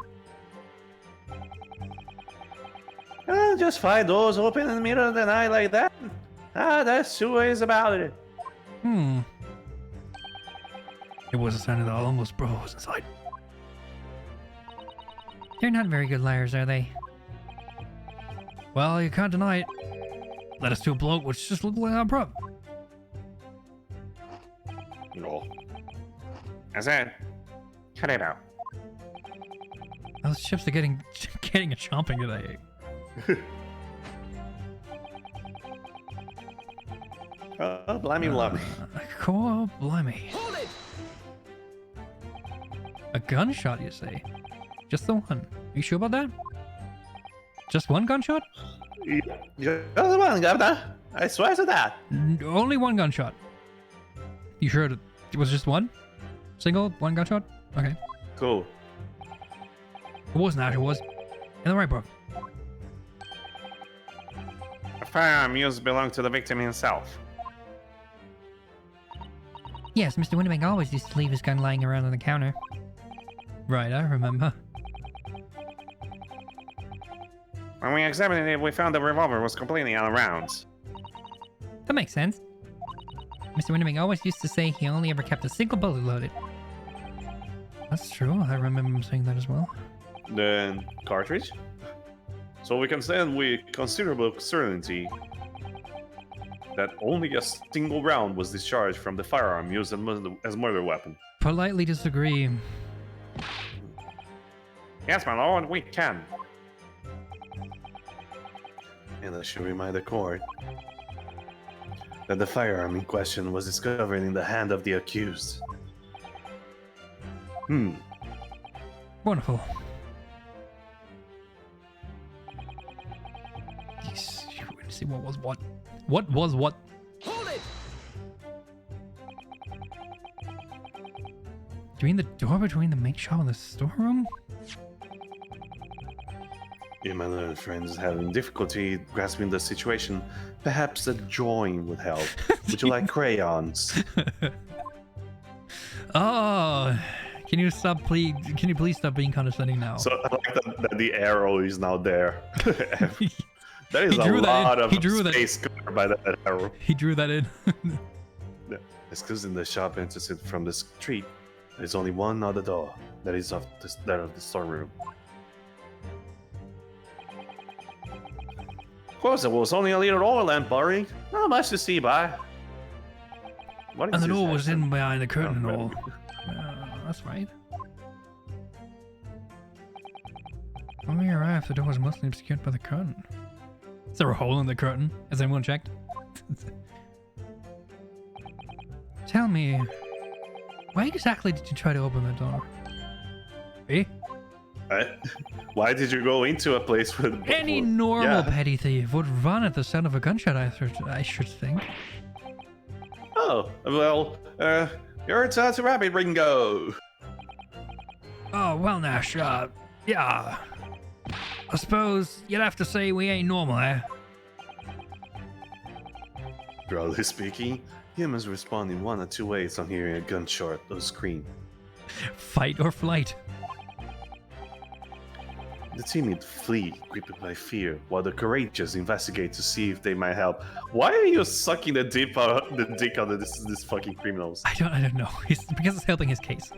Just 5 doors open in the middle of the night like that? That's 2 ways about it. It was a sign of the almost bros inside. They're not very good liars, are they? Well, you can't deny it. Let us to a bloke which just looked like a prop. No. I said, cut it out. Those chips are getting a chomping today. Blimey, blimey. Cool, blimey. Hold it! A gunshot, you say? Just the one. Are you sure about that? Just one gunshot? You're the one, Governor. I swear to that. Only one gunshot. You sure it was just one? Single? One gunshot? Okay. Cool. It wasn't that, it was. In the right book. The firearm used belonged to the victim himself. Yes, Mr. Winnebank always used to leave his gun lying around on the counter. Right, I remember. When we examined it, we found the revolver was completely out of rounds. That makes sense. Mr. Winnebank always used to say he only ever kept a single bullet loaded. That's true, I remember him saying that as well. Then, cartridge? So we can say with considerable certainty that only a single round was discharged from the firearm used as murder weapon. Politely disagree. Yes, my lord, we can. And I should remind the court that the firearm in question was discovered in the hand of the accused. Wonderful. Yes, see what was what. What was what? Hold it! Do you mean the door between the main shop and the storeroom? If my learned friend is having difficulty grasping the situation, perhaps a drawing would help. Would you like crayons? Oh, can you please stop being condescending now? So I like that the arrow is now there. That is He a drew that in. lot of He drew that- space covered by that arrow. He drew that in. Excusing the shop enters it from the street, there is only one other door. That is that of the storeroom. Of course, there was only a little oil lamp burning. Not much to see by. What is And the this door was accent? in behind the curtain and Oh, all. That's right. When we arrived, the door was mostly obscured by the curtain. Is there a hole in the curtain? Has anyone checked? Tell me, why exactly did you try to open the door? Eh? Why did you go into a place with Any normal Yeah. petty thief would run at the sound of a gunshot, I should think. Oh, well, you're a rabbit, Ringo. Oh, well, Nash, yeah. I suppose you'd have to say we ain't normal, eh? Broadly speaking, humans respond in one or two ways on hearing a gunshot or scream. Fight or flight. The timid flee, gripped by fear, while the courageous investigate to see if they might help. Why are you sucking the dick out of this fucking criminals? I don't know. Because it's helping his case.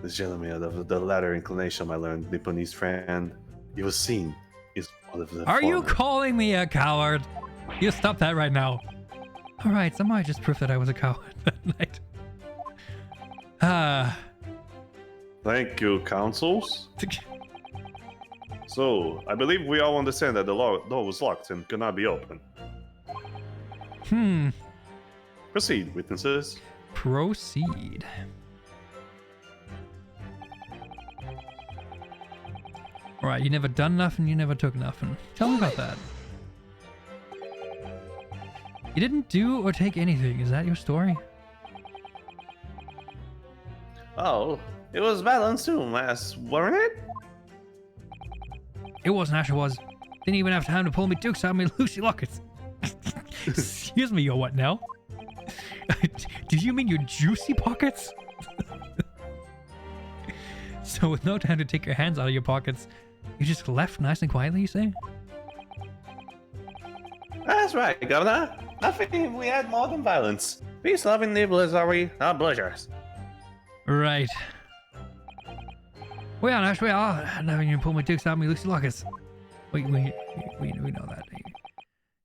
The gentleman of the latter inclination, my learned Nipponese friend, you have seen, is one of the Are you former. calling me a coward? You stop that right now. Alright, somehow I just proved that I was a coward that night. Thank you, counsels. So, I believe we all understand that the door was locked and could not be opened. Proceed, witnesses. Proceed. Alright, you never done nothing, you never took nothing. Tell me about that. You didn't do or take anything, is that your story? Oh, it was balanced too, weren't it? It wasn't, Ash, it was. Didn't even have time to pull me dukes out of me Lucy lockets. Excuse me, your what now? Did you mean your juicy pockets? So with no time to take your hands out of your pockets, you just left nice and quietly, you say? That's right, Governor. I think we had more than violence. Peace-loving nibblers are we, not blushers. Right. We are, Nash, we are. Never even pull my dukes out of me Lucy lockets. We know that.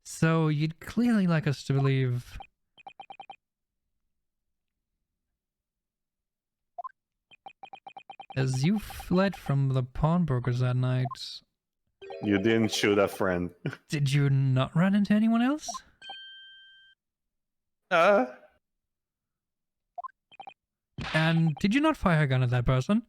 So you'd clearly like us to believe... As you fled from the pawnbrokers that night, You didn't shoot a friend. did you not run into anyone else? And did you not fire a gun at that person?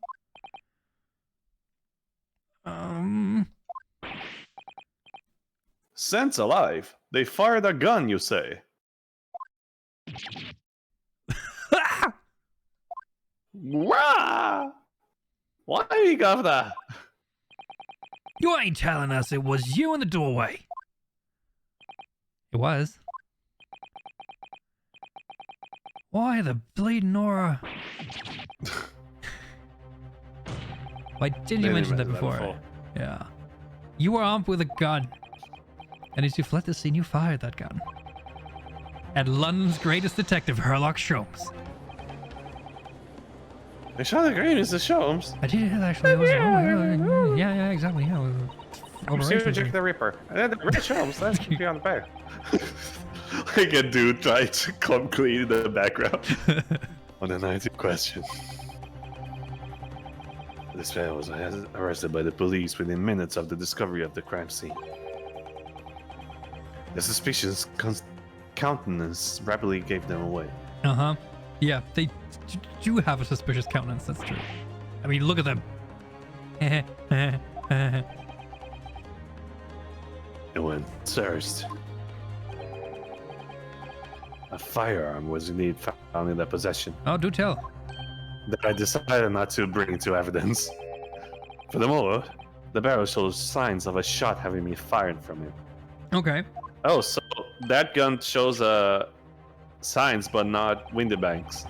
Sense alive. They fired a gun, you say? Wah! Why, Governor? You ain't telling us it was you in the doorway. It was. Why the bleeding Nora? Why didn't you mention that before? Yeah. You were armed with a gun. And as you fled the scene, you fired that gun. At London's greatest detective, Herlock Sholmes. I shot the green is the Sholmes. I did actually. Yeah, exactly. Yeah, it was Pursuit of the Ripper. And then the red Sholmes, that's be on the back. Like a dude trying to come clean in the background. On the 19th question. This man was arrested by the police within minutes of the discovery of the crime scene. The suspicious countenance rapidly gave them away. Uh-huh. Yeah, they do have a suspicious countenance, that's true. I mean, look at them. And when searched, a firearm was indeed found in their possession Oh, do tell. that I decided not to bring into evidence. Furthermore, the barrel shows signs of a shot having been fired from it. Okay. Oh, so that gun shows signs but not window banks.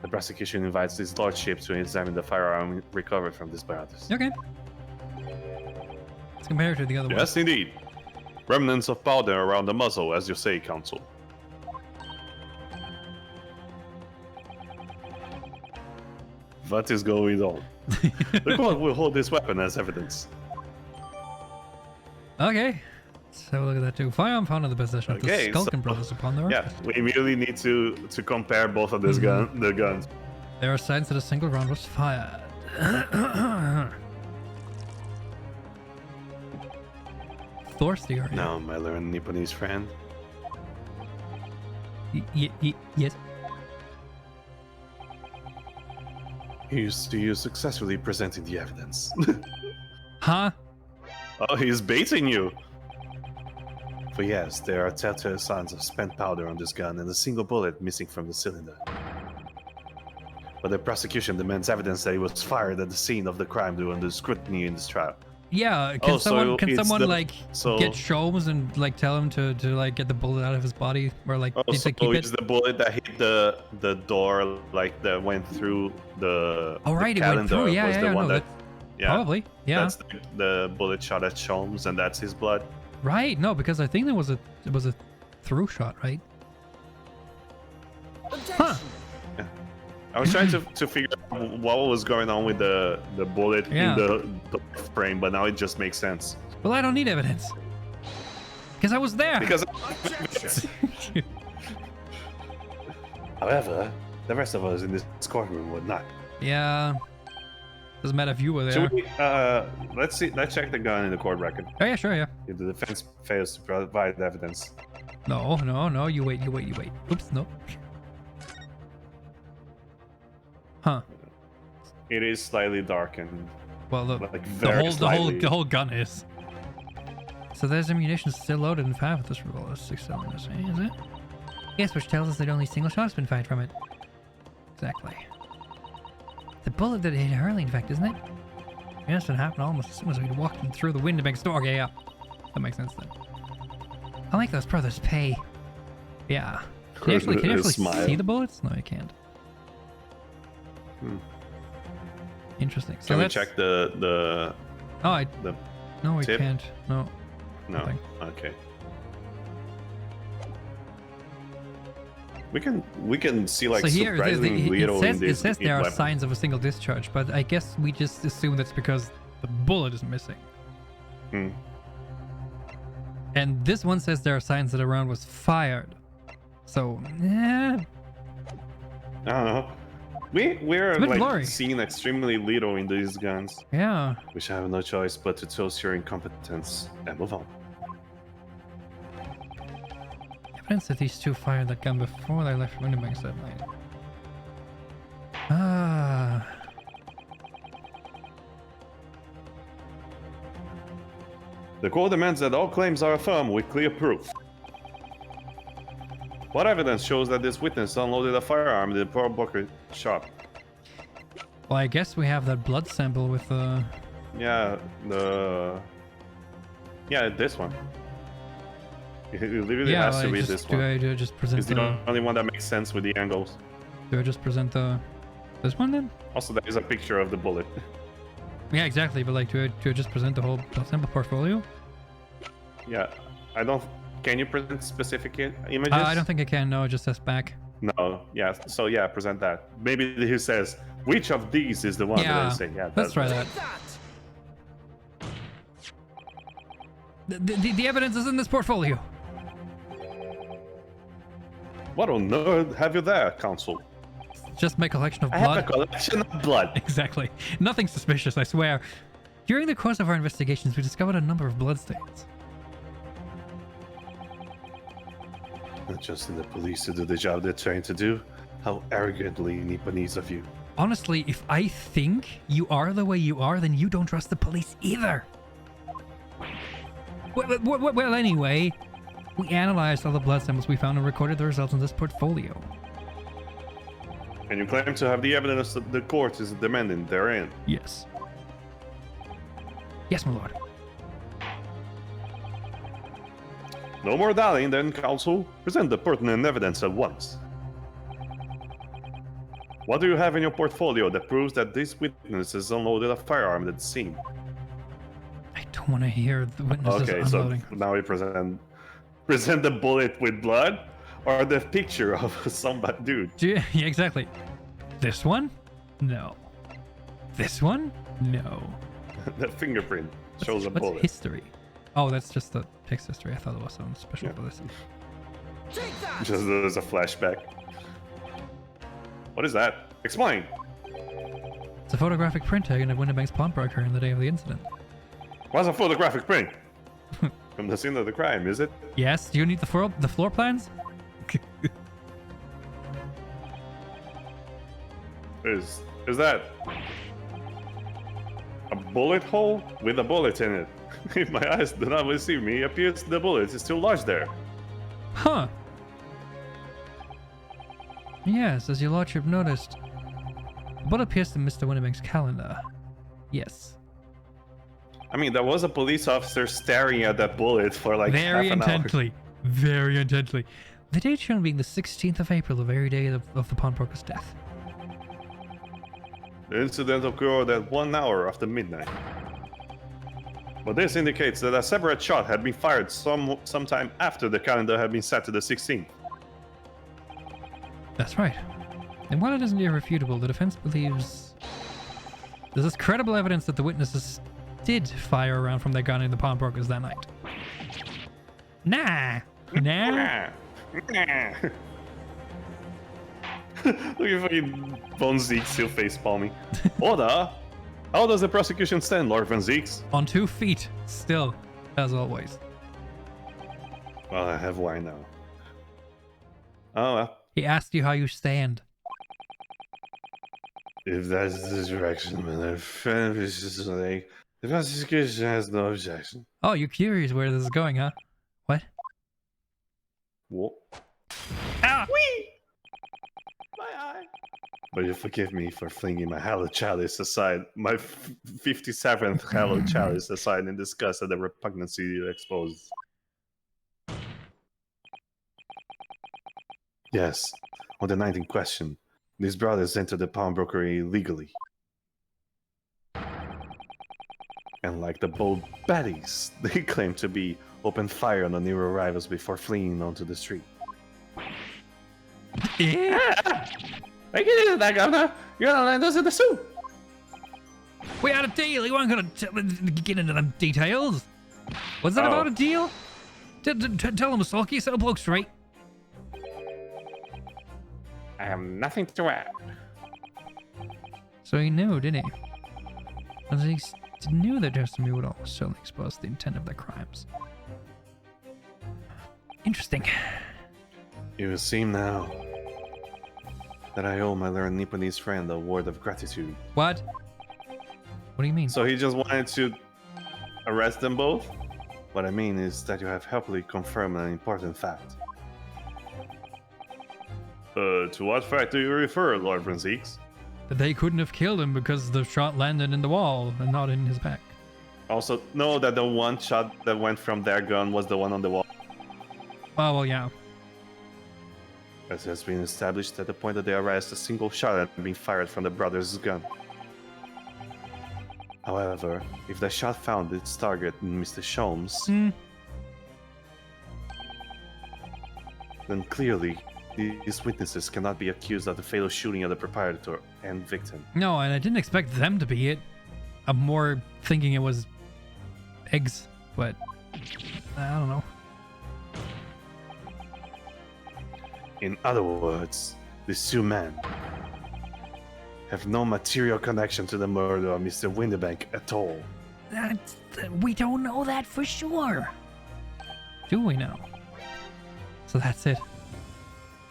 The prosecution invites his lordship to examine the firearm recovered from this barrel. Okay. Let's compare it to the other one. Yes, indeed. Remnants of powder around the muzzle, as you say, counsel. What is going on? The court will hold this weapon as evidence. Okay. Let's have a look at that too. Firearm found in the possession of the Okay, Skulkin so- brothers upon their Yeah, arrest. we immediately need to compare both of these the guns. There are signs that a single round was fired. Thirsty are you? Now, my learned Nipponese friend. Yes. You're successfully presenting the evidence. Huh? Oh, he's baiting you. For yes, there are telltale signs of spent powder on this gun and a single bullet missing from the cylinder. But the prosecution demands evidence that it was fired at the scene of the crime during the scrutiny in this trial. Yeah, can Oh, so someone it's the- like so- get Sholmes and like tell him to like get the bullet out of his body or like Oh, needs so to keep it's it? the bullet that hit the door, like that went through the. Oh right, the it went through. calendar Yeah, was yeah, the yeah. one No, that, yeah, probably. Yeah. That's the bullet shot at Sholmes, and that's his blood. Right. No, because I think it was a through shot, right? Objection. I was trying to figure out what was going on with the bullet Yeah. in the frame, but now it just makes sense. Well, I don't need evidence because I was there. Because, Objection. however, the rest of us in this courtroom would not. Yeah. Doesn't matter if you were there. Should we? Let's see. Let's check the gun in the court record. Oh yeah, sure, yeah. If the defense fails to provide evidence, No. You wait. Oops, no. Huh. it is slightly darkened. Well, the Like very whole slightly. the whole gun is. So there's ammunition still loaded in 5 of this revolver, 6 cylinders, eh, is it? Yes, which tells us that only single shots been fired from it. Exactly. The bullet that hit Hurley, in fact, isn't it? Yes, it happened almost as soon as we walked in through the window next door. Okay, yeah. That makes sense then. I'll make those brothers pay. Yeah. Can you actually Smile. see the bullets? No, you can't. Interesting. So Can we let's check the Oh, I... the? No, we tip? can't. No. No. Nothing. Okay. We can see like So here, surprisingly little in it this. says there are weapon. signs of a single discharge, but I guess we just assume that's because the bullet is missing. Hmm. And this one says there are signs that a round was fired. So, I don't know. We're It's a bit like blurry. seeing extremely little in these guns. yeah. We shall have no choice but to toast your incompetence and move on. Evidence that these two fired that gun before they left Winterbanks that night. Ah. The court demands that all claims are affirmed with clear proof. What evidence shows that this witness unloaded a firearm in the Pearl Booker shop? Well, I guess we have that blood sample with Yeah, this one. It literally yeah, has to like be just, this do one. I just present It's the the... only one that makes sense with the angles. Do I just present the... This one then? Also, there is a picture of the bullet. Yeah, exactly, but like, do I just present the whole blood sample portfolio? Yeah, I don't. Can you present specific images? I don't think I can, no, it just says back. No. Yeah. So yeah, present that. Maybe he says which of these is the one that Yeah, I say. Yeah. let's try that. That. The evidence is in this portfolio. What on earth have you there, counsel? Just my collection of I have a blood. collection of blood. Exactly. Nothing suspicious, I swear. During the course of our investigations, we discovered a number of bloodstains. Not just in the police to do the job they're trying to do. How arrogantly Nipponese of you. Honestly, if I think you are the way you are, then you don't trust the police either. Well, anyway, we analyzed all the blood samples we found and recorded the results in this portfolio. And you claim to have the evidence that the court is demanding therein. Yes. Yes, my lord. No more dallying then, counsel. Present the pertinent evidence at once. What do you have in your portfolio that proves that this witness has unloaded a firearm at the scene? I don't want to hear the witnesses Okay, unloading. so now we present the bullet with blood, or the picture of somebody, dude. Yeah, exactly. This one? No. This one? No. The fingerprint shows a What's bullet. history? Oh, that's just the text history. I thought there was something special for this. Just as a flashback. What is that? Explain. It's a photographic print taken at Winterbank's pawnbroker on the day of the incident. What's a photographic print? From the scene of the crime, is it? Yes. Do you need the floor plans? Is that a bullet hole with a bullet in it? If my eyes do not deceive me, it appears the bullet is still lodged there. Huh. Yes, as your lordship noticed. The bullet pierced in Mr. Winterbank's calendar. Yes. I mean, there was a police officer staring at that bullet for like Very half an intently. Very intently. The date shown being the 16th of April, the very day of the pawnbroker's death. The incident occurred at 1 hour after midnight. But this indicates that a separate shot had been fired sometime after the calendar had been set to the 16th. That's right. And while it isn't irrefutable, the defense believes there's credible evidence that the witnesses did fire a round from their gun in the pawnbrokers that night. Nah. Look at fucking Von Zeke still face palming. Order! How does the prosecution stand, Lord Von Zeeks? On 2 feet, still, as always. Well, I have wine now. Oh well. He asked you how you stand. If that's the direction, then the prosecution has no objection. Oh, you're curious where this is going, huh? What? What? Ah! Whee! My eye. But you forgive me for flinging my hallowed chalice aside, my 57th hallowed chalice aside in disgust at the repugnancy you exposed. Yes, on the night in question, these brothers entered the pawnbroker illegally. And like the bold baddies they claim to be, opened fire on the new arrivals before fleeing onto the street. Yeah. I get into that, Governor. You're gonna land us in the soup. We had a deal. You weren't gonna get into them details. Was that about a deal? Tell him, Sulky. Set a bloke straight. I have nothing to add. So he knew, didn't he? And he knew that testimony would almost certainly expose the intent of their crimes. Interesting. It would seem now that I owe my learned Nipponese friend a word of gratitude. What? What do you mean? So he just wanted to arrest them both? What I mean is that you have helpfully confirmed an important fact. To what fact do you refer, Lord Franziques? That they couldn't have killed him because the shot landed in the wall and not in his back. Also, know that the one shot that went from their gun was the one on the wall. Oh, well, yeah. As has been established at the point of the arrest, a single shot had been fired from the brothers' gun. However, if the shot found its target in Mr. Sholmes, then clearly these witnesses cannot be accused of the fatal shooting of the proprietor and victim. No, and I didn't expect them to be it. I'm more thinking it was eggs, but I don't know. In other words, these two men have no material connection to the murder of Mr. Winterbank at all. We don't know that for sure. Do we know? So that's it.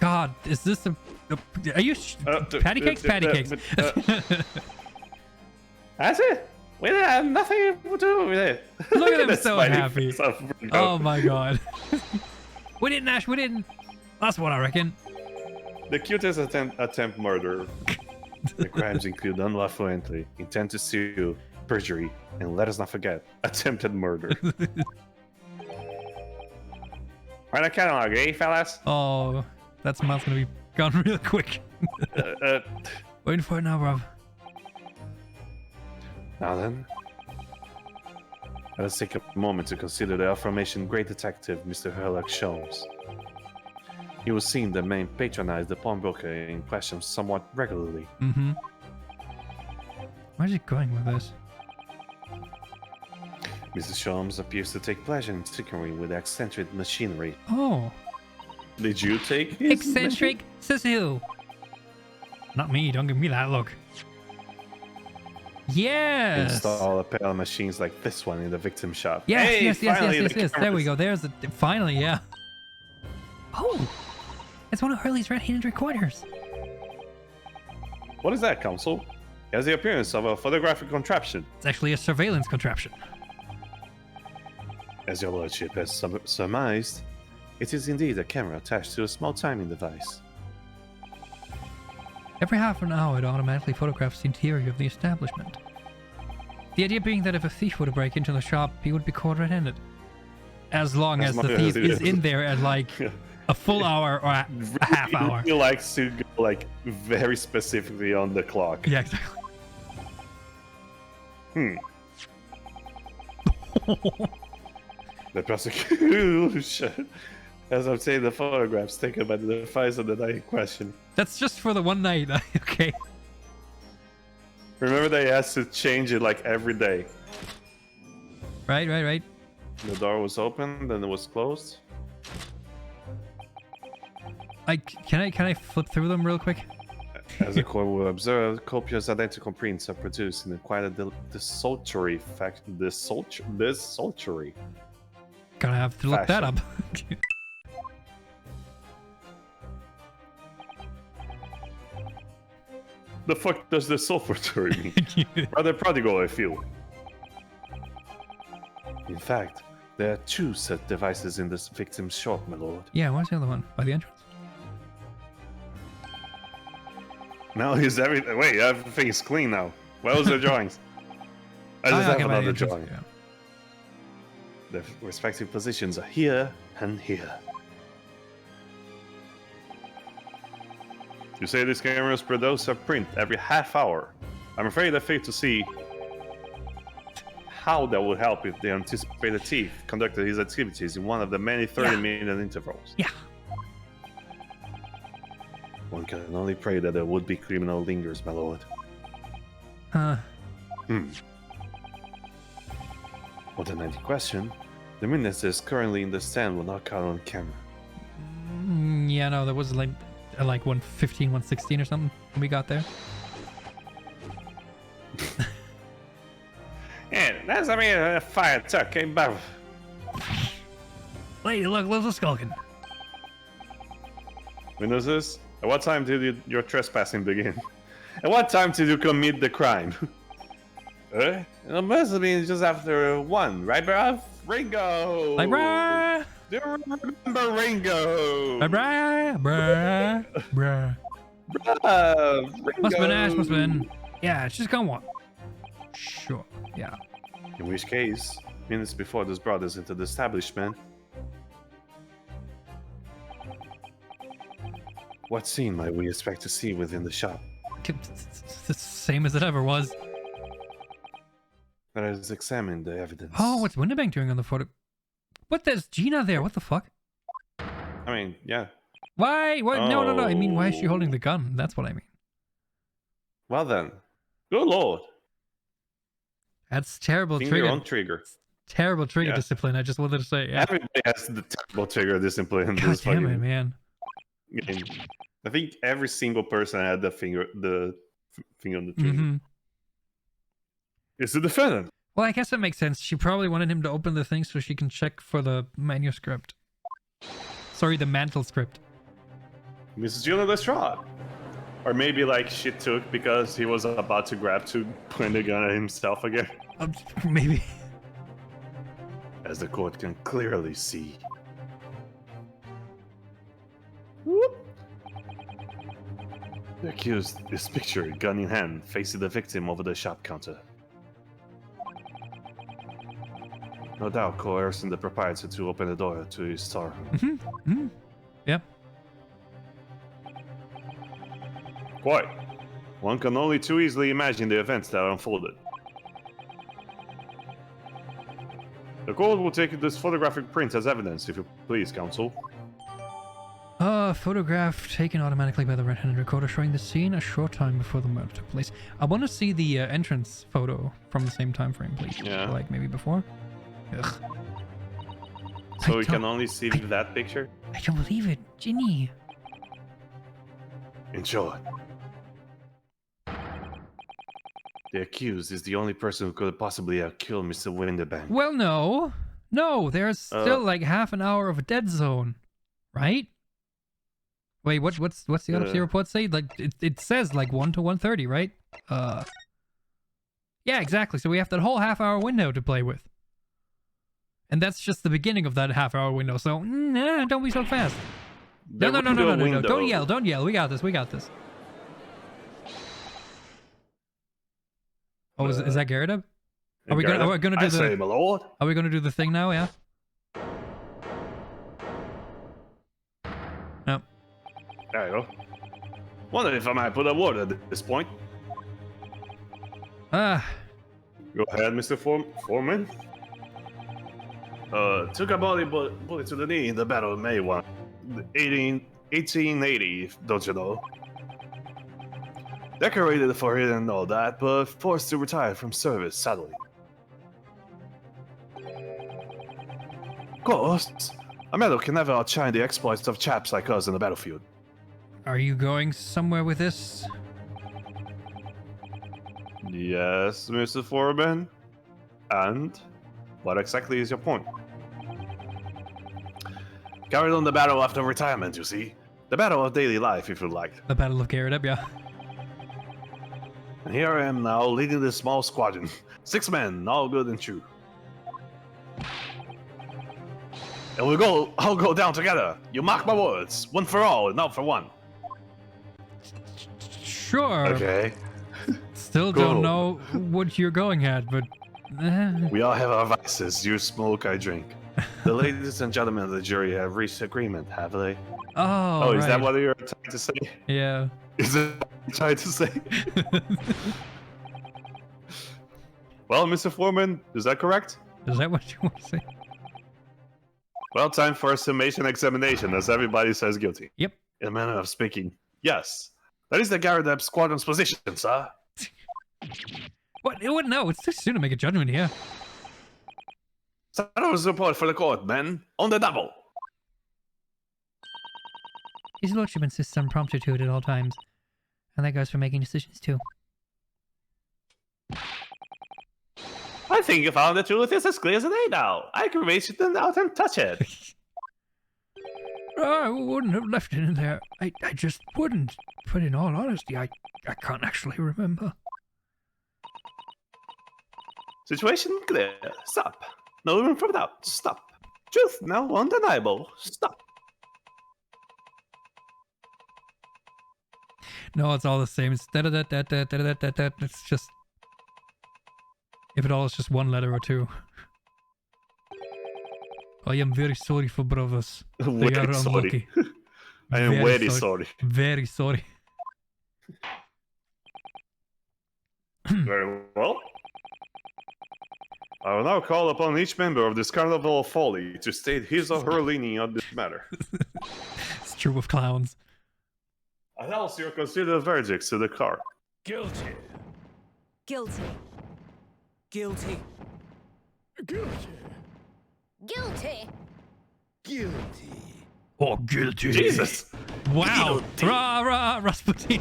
God, is this a are you patty cakes? Patty cakes. That's it. We have nothing to do with it. Look at him, so happy. Oh my God. We didn't, Ash. We didn't. That's what I reckon. The cutest attempt murder. The crimes include unlawful entry, intent to steal, perjury, and let us not forget, attempted murder. Run a catalog, eh, fellas? Oh, that smell's gonna be gone real quick. Waiting for it now, bruv. Now then, let us take a moment to consider the aforementioned great detective, Mr. Herlock Sholmes. He was seen the man patronize the pawnbroker in question somewhat regularly. Where's he going with this? Mrs. Sholmes appears to take pleasure in tinkering with eccentric machinery. Oh. Did you take his Eccentric Cecil. Not me. Don't give me that look. Yes. Install a pair of machines like this one in the victim shop. Yes, Hey, yes. finally, the There we cameras. go. There's the finally, yeah. Oh, it's one of Hurley's red-handed recorders. What is that, Counsel? It has the appearance of a photographic contraption. It's actually a surveillance contraption. As your lordship has surmised, it is indeed a camera attached to a small timing device. Every half an hour, it automatically photographs the interior of the establishment. The idea being that if a thief were to break into the shop, he would be caught red-handed. As long as the thief is in there at like a full hour or a half hour. He likes to go like very specifically on the clock. Yeah, exactly. The prosecution, as I'm saying, the photographs taken by the device of the night in question. That's just for the one night. Okay. Remember that he has to change it like every day. Right. The door was open, then it was closed. Can I flip through them real quick? As the court will observe, copious identical prints are produced in quite a desultory desultory. Gonna have to look that up. The fuck does desultory mean? Rather prodigal, I feel. In fact, there are 2 such devices in this victim's shop, my lord. Yeah, where's the other one? By the entrance? Now he's everything. Wait, everything's clean now. Where was the drawings? I just have Okay, by the another entrance, drawing. yeah. The respective positions are here and here. You say these cameras produce a print every half hour. I'm afraid I fail to see how that would help if the anticipated thief conducted his activities in one of the many 30-minute intervals. Yeah. One can only pray that the would-be criminal lingers, my lord. Huh. On the 90 question, the witnesses currently in the stand will not count on camera. Yeah, no, there was like 115, 116 or something when we got there. Yeah, that's a fire truck came back. Lady, look, there's a skulking. Witnesses, at what time did your trespassing begin? At what time did you commit the crime? It must have been just after 1, right, bruh? Ringo! Like, bruh! Do you remember Ringo? Bruh! Bruh, Ringo! Must have been Ash, must have been. Yeah, she's gone what? Sure, yeah. In which case, minutes before this brought us into the establishment, what scene might we expect to see within the shop? It's the same as it ever was. Let us examine the evidence. Oh, what's Winterbank doing on the photo? What? There's Gina there. What the fuck? I mean, yeah. Why? What? No. I mean, why is she Oh. holding the gun? That's what I mean. Well then. Good lord. That's terrible Finger trigger. on trigger. Terrible trigger Yeah. discipline. I just wanted to say. Yeah. Everybody has the terrible trigger discipline in God this damn it, fucking man. game. I think every single person had the finger on the trigger. Mm-hmm. It's the defendant. Well, I guess that makes sense. She probably wanted him to open the thing so she can check for the manuscript. Sorry, the mantle script. Mrs. Gina Lestrade. Or maybe like shit took because he was about to grab to point the gun at himself again. Maybe. As the court can clearly see. The accused is pictured, gun in hand, facing the victim over the shop counter. No doubt coercing the proprietor to open the door to his store. Yep. Quite. One can only too easily imagine the events that unfolded. The court will take this photographic print as evidence, if you please, counsel. Photograph taken automatically by the red-handed recorder showing the scene a short time before the murder took place. I want to see the entrance photo from the same time frame, please. Yeah. Like maybe before. Ugh. So I we can don't- only see that picture? I can't believe it. Ginny. In short, the accused is the only person who could possibly have killed Mr. Winterbank. Well, no. No, there's still like half an hour of a dead zone. Right? Wait, what's the autopsy report say? Like, it says like 1 to 1:30, right? Yeah, exactly. So we have that whole half-hour window to play with. And that's just the beginning of that half-hour window, so nah, don't be so fast. No. Don't yell. We got this. Oh, is that Garrett? Are we gonna do say, my lord. Are we gonna do the thing now? Yeah. No. There you go. Wonder if I might put a word at this point. Ah, Go ahead, Mr. Foreman. Took a bullet to the knee in the Battle of May 1880, don't you know? Decorated for it and all that, but forced to retire from service, sadly. Of course, a medal can never outshine the exploits of chaps like us in the battlefield. are you going somewhere with this? Yes, Mr. Foreman. And what exactly is your point? Carried on the battle after retirement, you see. The battle of daily life, if you like. The Battle of Garrett, yeah. And here I am now, leading this small squadron. 6 men, all good and true. And I'll go down together. You mark my words. One for all, and not for one. Sure. Okay. Still Cool. don't know what you're going at, but We all have our vices. You smoke, I drink. The ladies and gentlemen of the jury have reached agreement, have they? oh, Is that right. what you're trying to say? Yeah. Is that what you're trying to say? Well, Mr. Foreman, is that correct? Is that what you want to say? Well, time for a summation examination, as everybody says guilty. Yep. In a manner of speaking. Yes. That is the Garradeb squadron's position, sir. What? No, it's too soon to make a judgment here. Status report for the court, men. On the double. His lordship insists on promptitude at all times. And that goes for making decisions too. I think you found the truth is as clear as day now. I can reach it out and touch it. I wouldn't have left it in there. I just wouldn't. But in all honesty, I can't actually remember. Situation clear. Stop. No room for doubt. Stop. Truth now undeniable. Stop. No, it's all the same. It's da-da-da-da-da-da-da-da-da. It's just... If it all is just one letter or two. I am very sorry for brothers. They Very are sorry. unlucky. I am very sorry. Very sorry. Very well. I will now call upon each member of this carnival of folly to state his or her leaning on this matter. It's true of clowns. I else you consider verdicts to the court. Guilty. Guilty. Guilty. Guilty. Guilty. Guilty. Oh, guilty. Jesus! Wow. Guilty. Rah, rah, Rasputin.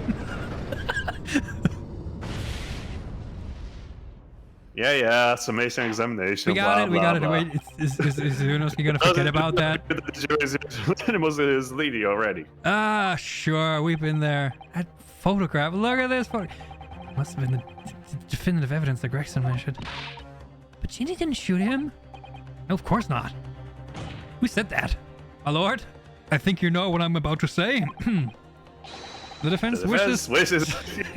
Yeah, summation examination. We got blah, it. blah, Wait, blah. is Zunoski gonna forget about that? The jury is leading already. Ah, sure. We've been there. That photograph. Look at this photo. Must have been the definitive evidence that Gregson mentioned. But Ginny didn't shoot him. No, of course not. Who said that? My lord, I think you know what I'm about to say. The defense wishes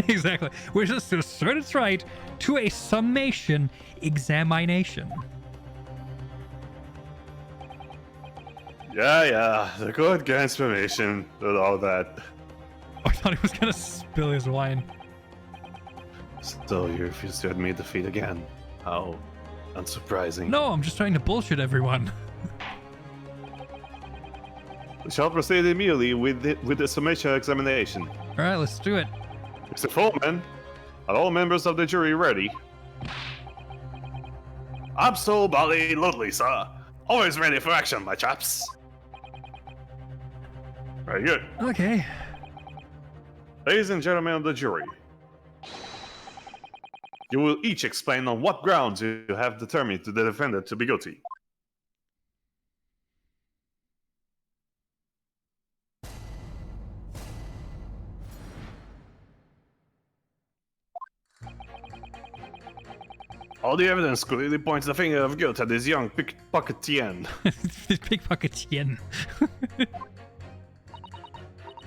exactly wishes to assert its right to a summation examination. Yeah, the court grants permission and all that. I thought he was gonna spill his wine. Still, you refuse to admit defeat again. How unsurprising. No, I'm just trying to bullshit everyone. We shall proceed immediately with the summation examination. All right, let's do it. Mr. Foreman, are all members of the jury ready? Absolutely, sir. Always ready for action, my chaps. Very good. Okay. Ladies and gentlemen of the jury, you will each explain on what grounds you have determined the defendant to be guilty. All the evidence clearly points the finger of guilt at this young pickpocketian. Pickpocketian.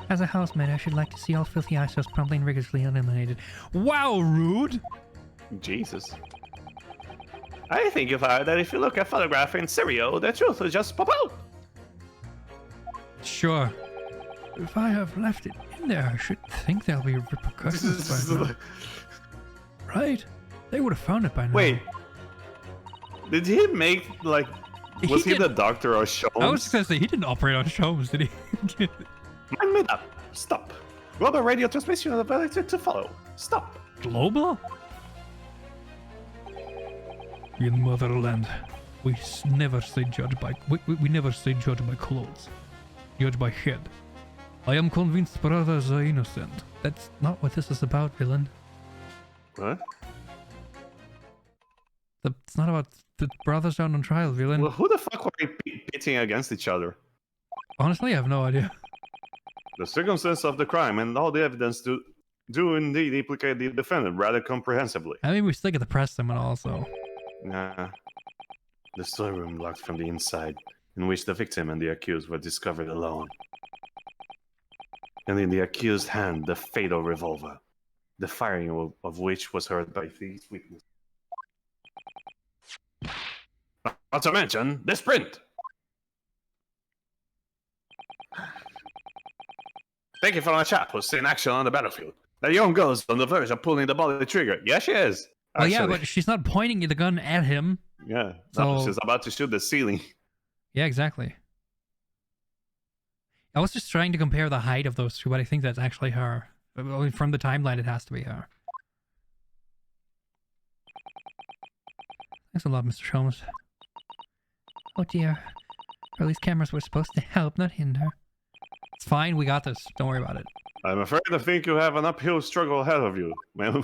As a housemaid, I should like to see all filthy eyesores promptly and rigorously eliminated. Wow, rude! Jesus. I think you've heard that if you look at photograph in stereo, the truth will just pop out. Sure. If I have left it in there, I should think there'll be repercussions by now. Right? They would have found it by now. Wait. Did he make, like... Was he the doctor or Sholmes? I was gonna say, he didn't operate on Sholmes, did he? Mind made up. Stop. Global radio transmission of ability to follow. Stop. Global? In motherland, we never say judge by... We never say judge by clothes. Judge by head. I am convinced brothers are innocent. That's not what this is about, villain. What? It's not about the brothers out on trial, villain. Well, who the fuck were they pitting against each other? Honestly, I have no idea. The circumstance of the crime and all the evidence do indeed implicate the defendant rather comprehensively. I mean, we still get to press them and all, so... Nah. The storeroom locked from the inside, in which the victim and the accused were discovered alone. And in the accused's hand, the fatal revolver, the firing of which was heard by these witnesses. Not to mention this print! Thank you for my chap who's in action on the battlefield. That young girl's on the verge of pulling the bullet trigger. Yeah, she is. Oh yeah, but she's not pointing the gun at him. Yeah, so... no, she's about to shoot the ceiling. Yeah, exactly. I was just trying to compare the height of those two, but I think that's actually her. From the timeline, it has to be her. Thanks a lot, Mr. Sholmes. Oh dear. Or at least cameras were supposed to help, not hinder. It's fine, we got this. Don't worry about it. I'm afraid I think you have an uphill struggle ahead of you. Man,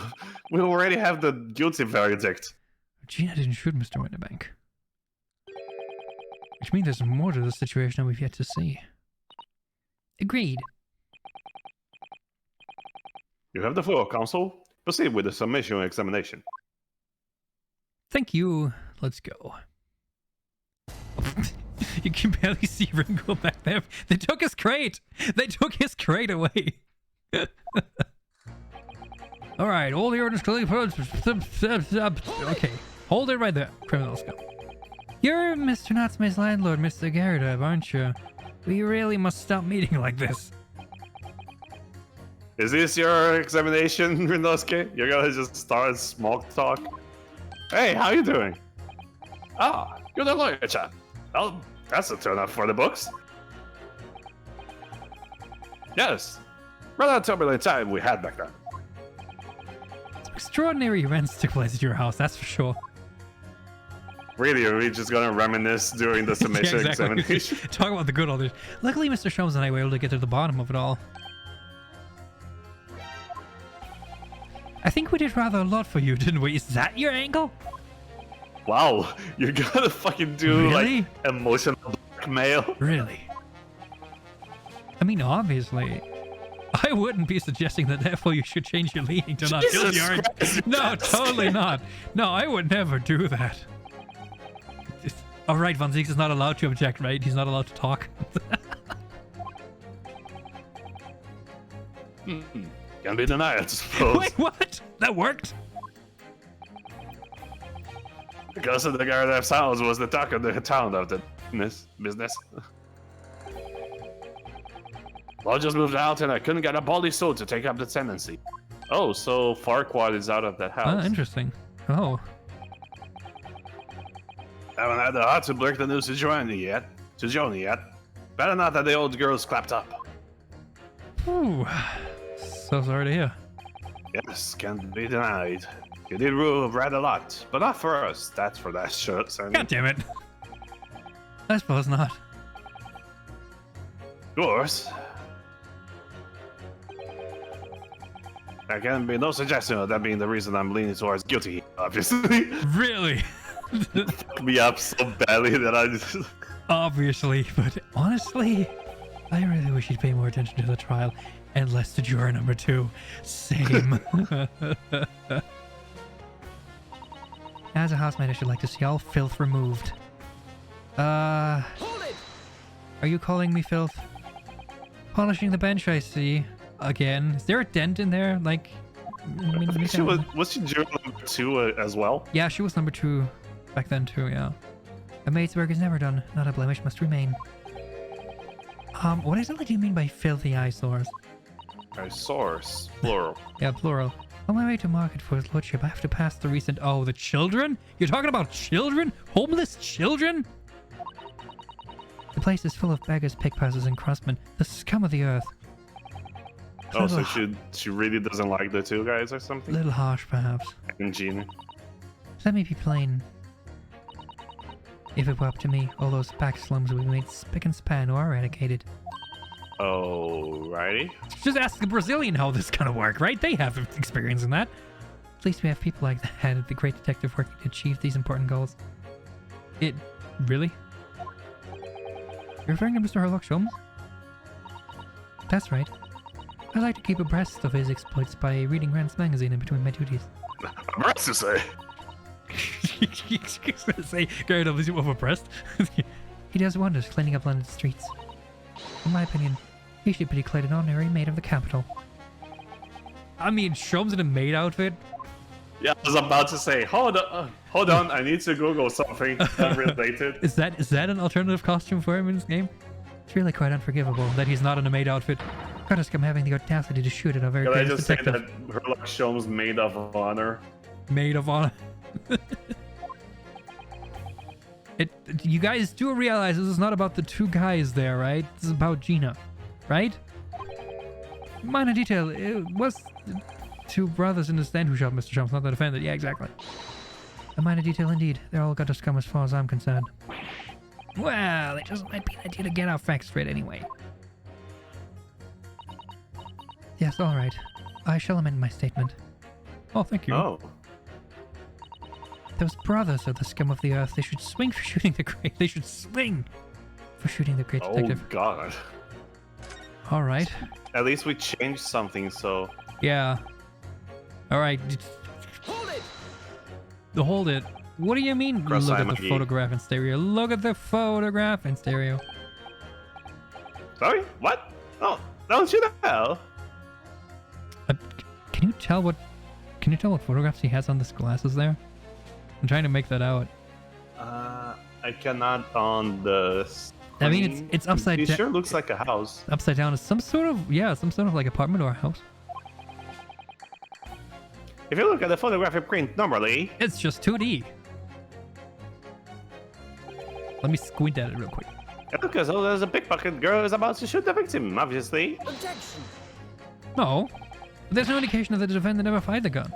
we already have the guilty verdict. Gina didn't shoot Mr. Winterbank. Which means there's more to the situation that we've yet to see. Agreed. You have the floor, counsel. Proceed with the summation examination. Thank you. Let's go. You can barely see Ringo back there. They took his crate! They took his crate away! Alright, all the orders clearly... Okay, hold it right there. Criminals go. You're Mr. Natsume's landlord, Mr. Garrett, aren't you? We really must stop meeting like this. Is this your examination, Rinosuke? You're gonna just start small talk? Hey, how you doing? Ah, you're the lawyer chap. Oh, that's a turn up for the books. Yes. Rather turbulent time we had back then. Extraordinary events took place at your house, that's for sure. Really, are we just gonna reminisce during the summation Yeah, exactly. examination? Talk about the good old days. Luckily, Mr. Sholmes and I were able to get to the bottom of it all. I think we did rather a lot for you, didn't we? Is that your angle? Wow, you're gonna fucking do Really? like emotional blackmail? Really? I mean, obviously. I wouldn't be suggesting that therefore you should change your leaning to not Jesus guilty. Christ, No, totally not. No, I would never do that. Alright, Von Zieks is not allowed to object, right? He's not allowed to talk. Can be denied, I suppose. Wait, what? That worked? Because of the Garda's house was the talk of the town of the business. Well, I just moved out and I couldn't get a body soul to take up the tenancy. Oh, so Farquaad is out of that house. Oh, interesting. Oh. Haven't had the heart to break the news to Joni yet. Better not that the old girl's clapped up. Whew. So sorry to hear. Yes, can't be denied. You did read a lot, but not for us. That's for that shirt, son. God damn it. I suppose not. Yours. There can be no suggestion of that being the reason I'm leaning towards guilty, obviously. Really? Fucked me up so badly that I just... Obviously, but honestly, I really wish you'd pay more attention to the trial and less to juror number 2. Same. As a housemate, I should like to see all filth removed. Hold it! Are you calling me filth? Polishing the bench, I see. Again. Is there a dent in there? Like... I think she was she juror number 2 as well? Yeah, she was number 2 back then too, yeah. A maid's work is never done. Not a blemish must remain. What exactly do you mean by filthy eyesores? Eyesores, plural. Yeah, plural. On my way to market for his lordship, I have to pass the recent... Oh, the children? You're talking about children? Homeless children? The place is full of beggars, pickpockets, and crossmen. The scum of the earth. Oh, so she really doesn't like the 2 guys or something? A little harsh, perhaps. And Gina. Let me be plain. If it were up to me, all those back slums would be made spick and span or eradicated. Alrighty. Just ask the Brazilian how this kind of work, right? They have experience in that. At least we have people like that, the great detective working to achieve these important goals. It... really? You're referring to Mr. Sherlock Holmes? That's right. I like to keep abreast of his exploits by reading Rand's magazine in between my duties. Abreast to say. Say, Gary W. overpressed. He does wonders cleaning up London streets. In my opinion, he should be declared an honorary maid of the capital. I mean, Shom's in a maid outfit? Yeah, I was about to say, hold on, I need to Google something unrelated. Is that an alternative costume for him in this game? It's really quite unforgivable that he's not in a maid outfit. Curtis, I'm having the audacity to shoot at a very Can I great just detective. say that Sherlock Holmes maid of honor? Maid of honor. You guys do realize this is not about the 2 guys there, right? This is about Gina, right? Minor detail, it was 2 brothers in the stand who shot Mr. Chomps, not the defendant. Yeah, exactly. A minor detail indeed. They're all got to scum as far as I'm concerned. Well, it just might be an idea to get our facts straight anyway. Yes, alright. I shall amend my statement. Oh, thank you. Oh. Those brothers are the scum of the earth. They should swing for shooting the great... They should swing for shooting the great detective. Oh, God. Alright. At least we changed something, so... Yeah. Alright. Hold it! Hold it. What do you mean, Cross look eye at the monkey. photograph in stereo? Look at the photograph in stereo. Sorry? What? Oh, don't you know? Can you tell what photographs he has on his glasses there? I'm trying to make that out. I cannot on the I mean, screen. it's upside It down. sure looks like a house. Upside down is some sort of like apartment or a house. If you look at the photographic print normally, It's just 2D. Let me squint at it real quick. it looks as though there's a pickpocket girl is about to shoot the victim, obviously. Objection! No. There's no indication that the defendant ever fired the gun.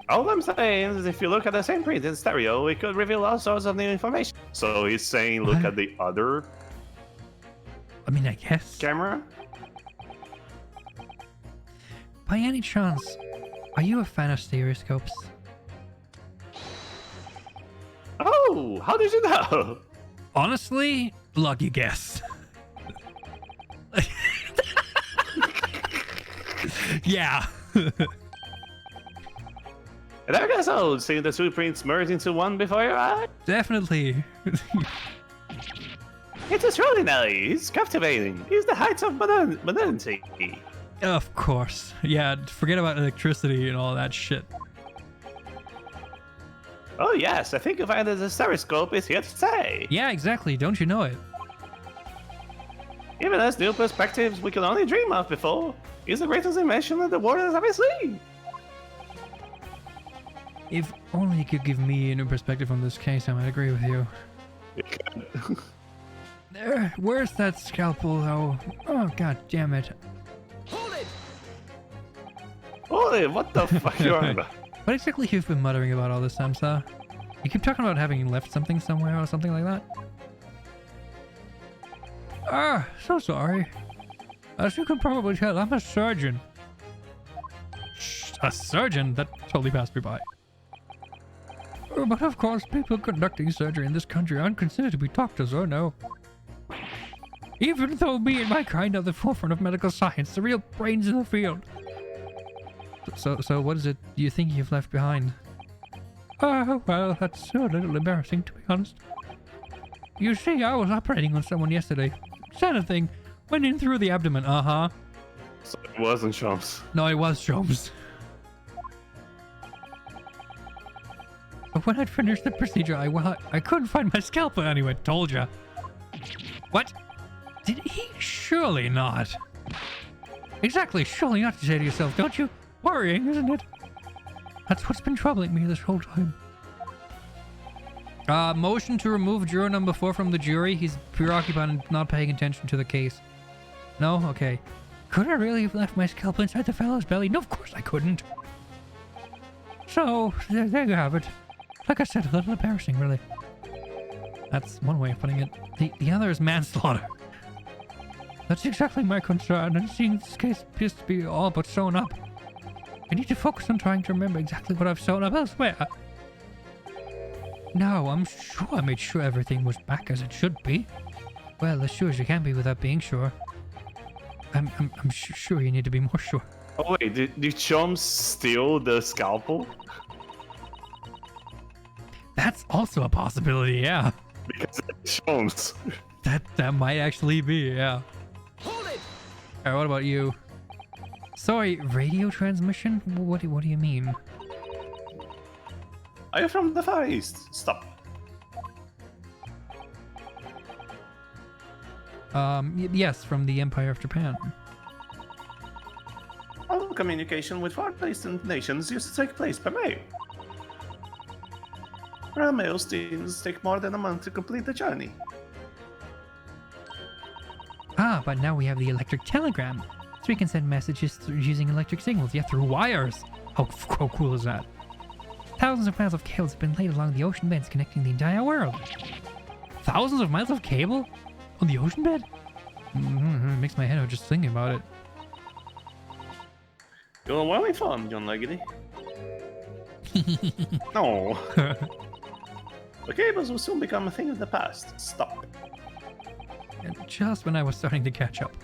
All I'm saying is if you look at the same print in stereo, it could reveal all sorts of new information. So he's saying look What? at the other I mean, I guess. camera? By any chance, are you a fan of stereoscopes? Oh, how did you know? Honestly, lucky guess. Yeah. And I guess I'll see the 2 prints merged into one before your eyes. Definitely. It is truly nice, captivating. It's the heights of modernity. Of course. Yeah, forget about electricity and all that shit. Oh yes, I think you'll find that the stereoscope is here to stay. Yeah, exactly. Don't you know it? Even as new perspectives we could only dream of before. It's the greatest invention that the world has ever seen. If only you could give me a new perspective on this case, I might agree with you. There, where's that scalpel, though? Oh, god damn it. Hold it! Holy, what the fuck you are about? What exactly you've been muttering about all this time, sir? You keep talking about having left something somewhere or something like that? Ah, so sorry. As you can probably tell, I'm a surgeon. A surgeon? That totally passed me by. But of course, people conducting surgery in this country aren't considered to be doctors, or no. Even though me and my kind are the forefront of medical science, the real brains in the field. So what is it you think you've left behind? Well, that's a little embarrassing, to be honest. You see, I was operating on someone yesterday. Sad thing, went in through the abdomen, So it wasn't Shams. No, it was Jones. But when I'd finished the procedure, I couldn't find my scalpel anyway. Told ya. What? Did he? Surely not. Exactly, surely not, you say to yourself, don't you? Worrying, isn't it? That's what's been troubling me this whole time. Motion to remove juror number 4 from the jury. He's preoccupied and not paying attention to the case. No? Okay. Could I really have left my scalpel inside the fellow's belly? No, of course I couldn't. So, there you have it. Like I said, a little embarrassing, really. That's one way of putting it. The other is manslaughter. That's exactly my concern, and seeing this case appears to be all but sewn up. I need to focus on trying to remember exactly what I've sewn up elsewhere. No, I'm sure I made sure everything was back as it should be. Well, as sure as you can be without being sure. I'm sure you need to be more sure. Oh wait, did Shams steal the scalpel? That's also a possibility, yeah. Because it's Shams. That might actually be, yeah. Hold it! Alright, what about you? Sorry, radio transmission? What do you mean? Are you from the Far East? Stop. Yes, from the Empire of Japan. All communication with Far Eastern nations used to take place by mail. Rail mail steams take more than a month to complete the journey. Ah, but now we have the electric telegram. So we can send messages using electric signals, yeah, through wires. How cool is that? Thousands of miles of cables have been laid along the ocean beds connecting the entire world. Thousands of miles of cable? On the ocean bed? It makes my head hurt just thinking about it. You're well informed, John Leggedy. No. The cables will soon become a thing of the past. Stop. And just when I was starting to catch up.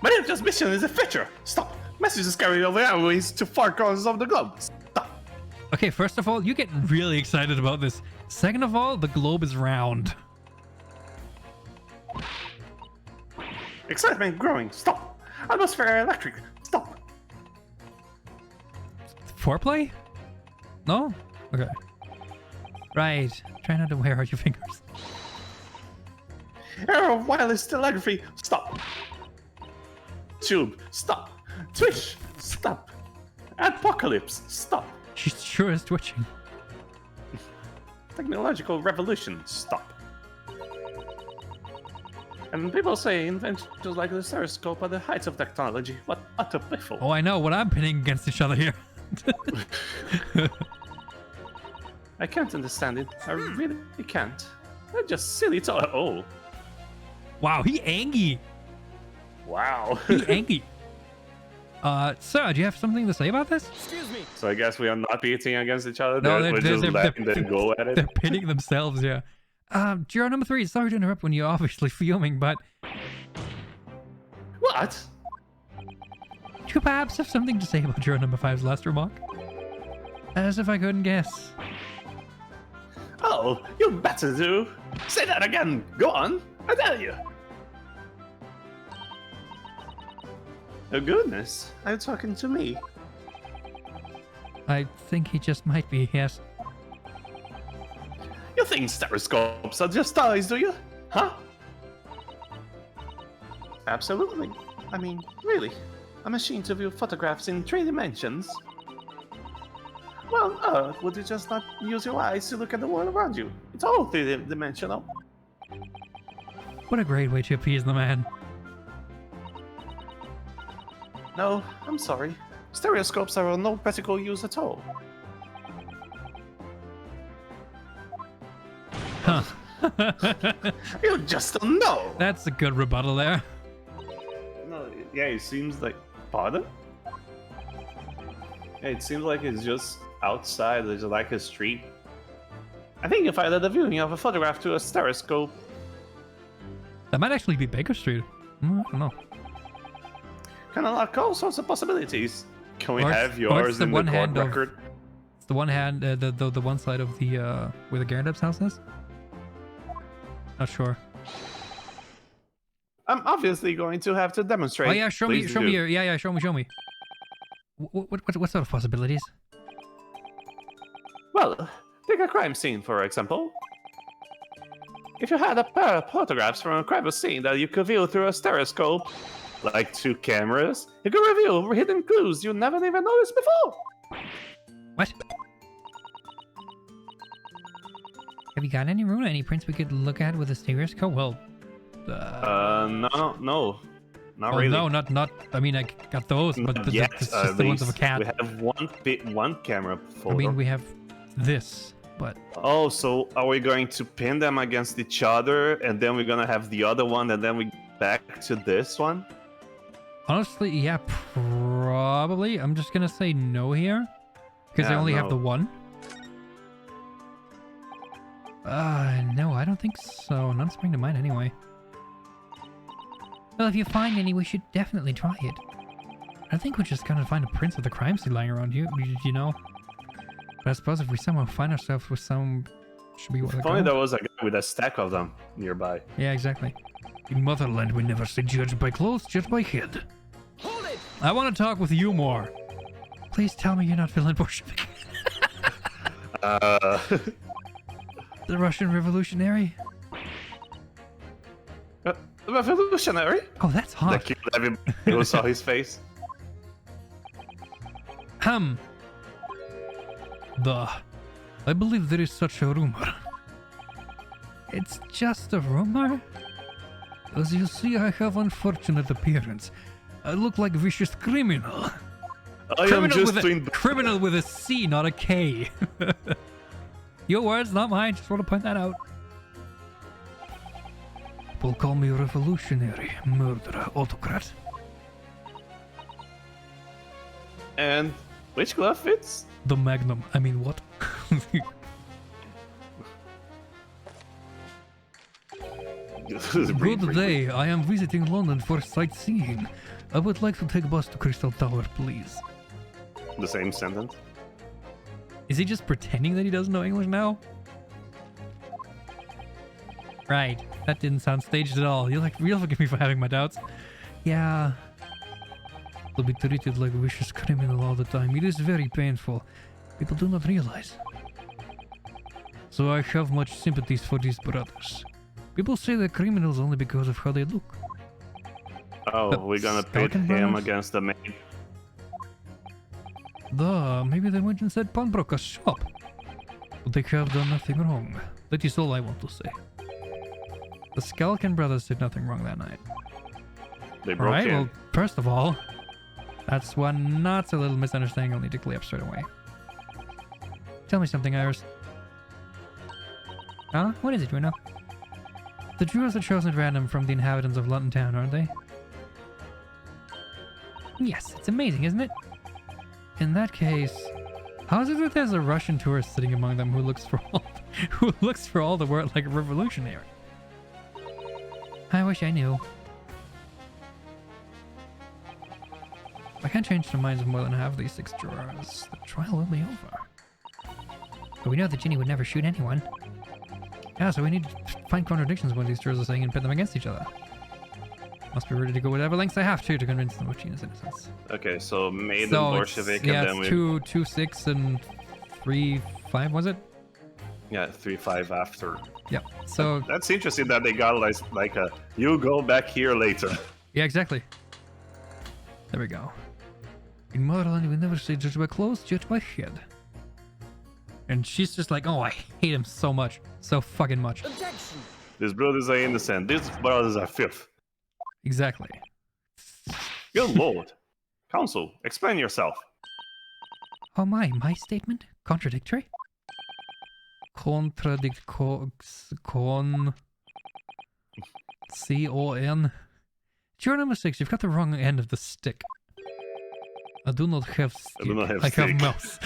My new transmission is a feature. Stop. Messages carried over airways to far corners of the globe. Stop. Okay, first of all, you get really excited about this. Second of all, the globe is round. Excitement growing. Stop. Atmosphere electric. Stop. Foreplay? No? Okay. Right. Try not to wear out your fingers. Air of wireless telegraphy. Stop. Tube. Stop. Twitch. Stop. Apocalypse. Stop. She sure is twitching. Technological revolution. Stop. And people say inventions like the stereoscope are the heights of technology. What utter piffle. Oh, I know what I'm pinning against each other here. I can't understand it. I really can't. They're just silly oh. Wow, he angry. Wow. He angry. Sir, do you have something to say about this? Excuse me. So I guess we are not beating against each other. No, we're just letting them go at They're it. pitting themselves, yeah. Juror number 3, sorry to interrupt when you're obviously fuming, but What? do you perhaps have something to say about juror number 5's last remark? As if I couldn't guess. Oh, you better do. Say that again. Go on. I tell you. Oh goodness, are you talking to me? I think he just might be, yes. You think stereoscopes are just toys, do you? Huh? Absolutely. I mean, really. A machine to view photographs in 3 dimensions? Well, on Earth, would you just not use your eyes to look at the world around you? It's all 3-dimensional. What a great way to appease the man. No, I'm sorry. Stereoscopes are of no practical use at all. Huh. You just don't know! That's a good rebuttal there. No, yeah, it seems like... Pardon? Yeah, it seems like it's just outside, there's like a street. I think if I led a viewing of a photograph to a stereoscope... That might actually be Baker Street. I don't know. Can unlock all sorts of possibilities. Can we Or it's- have or yours it's the in one the court hand of- record? It's the one hand, the one side of the, where the Garandep's house is? Not sure. I'm obviously going to have to demonstrate. Oh yeah, show me Please show do. me your, yeah, show me. What sort of possibilities? Well, take a crime scene, for example. If you had a pair of photographs from a crime scene that you could view through a stereoscope, like 2 cameras, you could reveal hidden clues you never even noticed before. What? Have you got any Runa? Any prints we could look at with a stereoscope? Well, No, not well, really. no, not. I mean, I got those, but Not the, yet, it's at just the ones of a least. cat. We have one camera photo. I mean, we have this, but Oh, so are we going to pin them against each other, and then we're gonna have the other one, and then we back to this one? honestly, yeah, probably. I'm just gonna say no here because I Yeah, only have no. the one. No, I don't think so. None spring to mind anyway. Well, if you find any, we should definitely try it. I think we're just gonna find a prince of the crime scene lying around here, you know. But I suppose if we somehow find ourselves with some, should we? If only there was a guy with a stack of them nearby. Yeah, exactly. In motherland, we never say judge by clothes, judge by head. Hold it! I want to talk with you more. Please tell me you're not villain Bolshevik. The Russian revolutionary. Revolutionary? Oh, that's That hot. killed everybody who saw his face. I believe there is such a rumor. It's just a rumor? As you see, I have unfortunate appearance. I look like vicious criminal. I am just doing. Criminal with a C, not a K. Your words, not mine. Just want to point that out. People call me revolutionary, murderer, autocrat. And which glove fits? The Magnum. I mean, what? Good day. I am visiting London for sightseeing. I would like to take a bus to Crystal Tower, please. The same sentence. Is he just pretending that he doesn't know English now? Right. That didn't sound staged at all. You'll forgive me for having my doubts. Yeah. Will be treated like a vicious criminal all the time. It is very painful. People do not realize. So I have much sympathies for these brothers. People say they're criminals only because of how they look. Oh, But we're gonna pit Skeleton him Brothers? against the maid. Maybe they went inside pawnbroker's shop. But they have done nothing wrong. That is all I want to say. The Skeleton Brothers did nothing wrong that night. They broke Alright, in. well, first of all, that's one not a little misunderstanding I'll need to clear up straight away. Tell me something, Iris. Huh? What is it, Bruno? The jurors are chosen at random from the inhabitants of London Town, aren't they? Yes, it's amazing, isn't it? In that case, how is it that there's a Russian tourist sitting among them who looks for all the word like a revolutionary? I wish I knew. I can't change the minds of more than half of these 6 jurors. The trial will be over. But we know that Ginny would never shoot anyone. Yeah, so we need to find contradictions when these jurors are saying and pit them against each other. Must be ready to go whatever lengths I have to convince them of Gina's innocence. Okay, so maid and So Bolshevik, yeah, and then it's we 2, 6, and 3, 5, was it? yeah 3-5 after. Yep. So That's interesting that they got like a you go back here later. yeah, exactly. There we go. In Motherland, we never say judge by clothes, judge by head. And she's just like, oh, I hate him so much. So fucking much. Objection! These brothers are innocent. These brothers are filth. Exactly. Good lord. Counsel, explain yourself. Oh my statement? Contradictory? Con... C-O-N... Juror number 6, you've got the wrong end of the stick. I do not have stick. I do not have I have stick. mouse.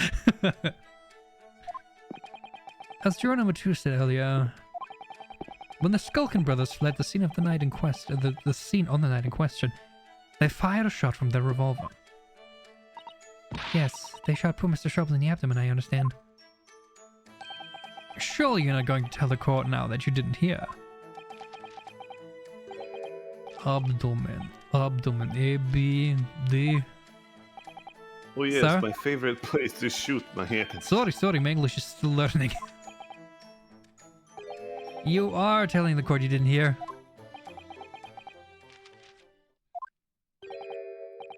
As juror number 2 said earlier, when the Skulkin brothers fled the scene of the night in question, the scene on the night in question, they fired a shot from their revolver. Yes, they shot poor Mr. Sharple in the abdomen, I understand. Surely you're not going to tell the court now that you didn't hear. Abdomen. Abdomen. A, B, D. Oh yes, Sir? my favorite place to shoot my head. Sorry, my English is still learning. You are telling the court you didn't hear.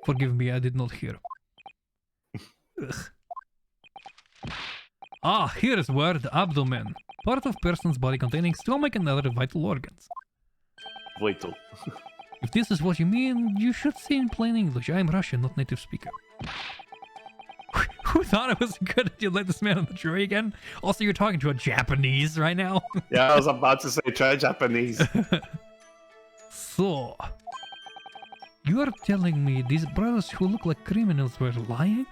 Forgive me, I did not hear. Ugh. Ah, here is word abdomen. Part of person's body containing stomach and other vital organs. Vital. If this is what you mean, you should say in plain English. I am Russian, not native speaker. Who thought it was good that you let this man on the jury again? Also, you're talking to a Japanese right now. Yeah, I was about to say try Japanese. So, you are telling me these brothers who look like criminals were lying?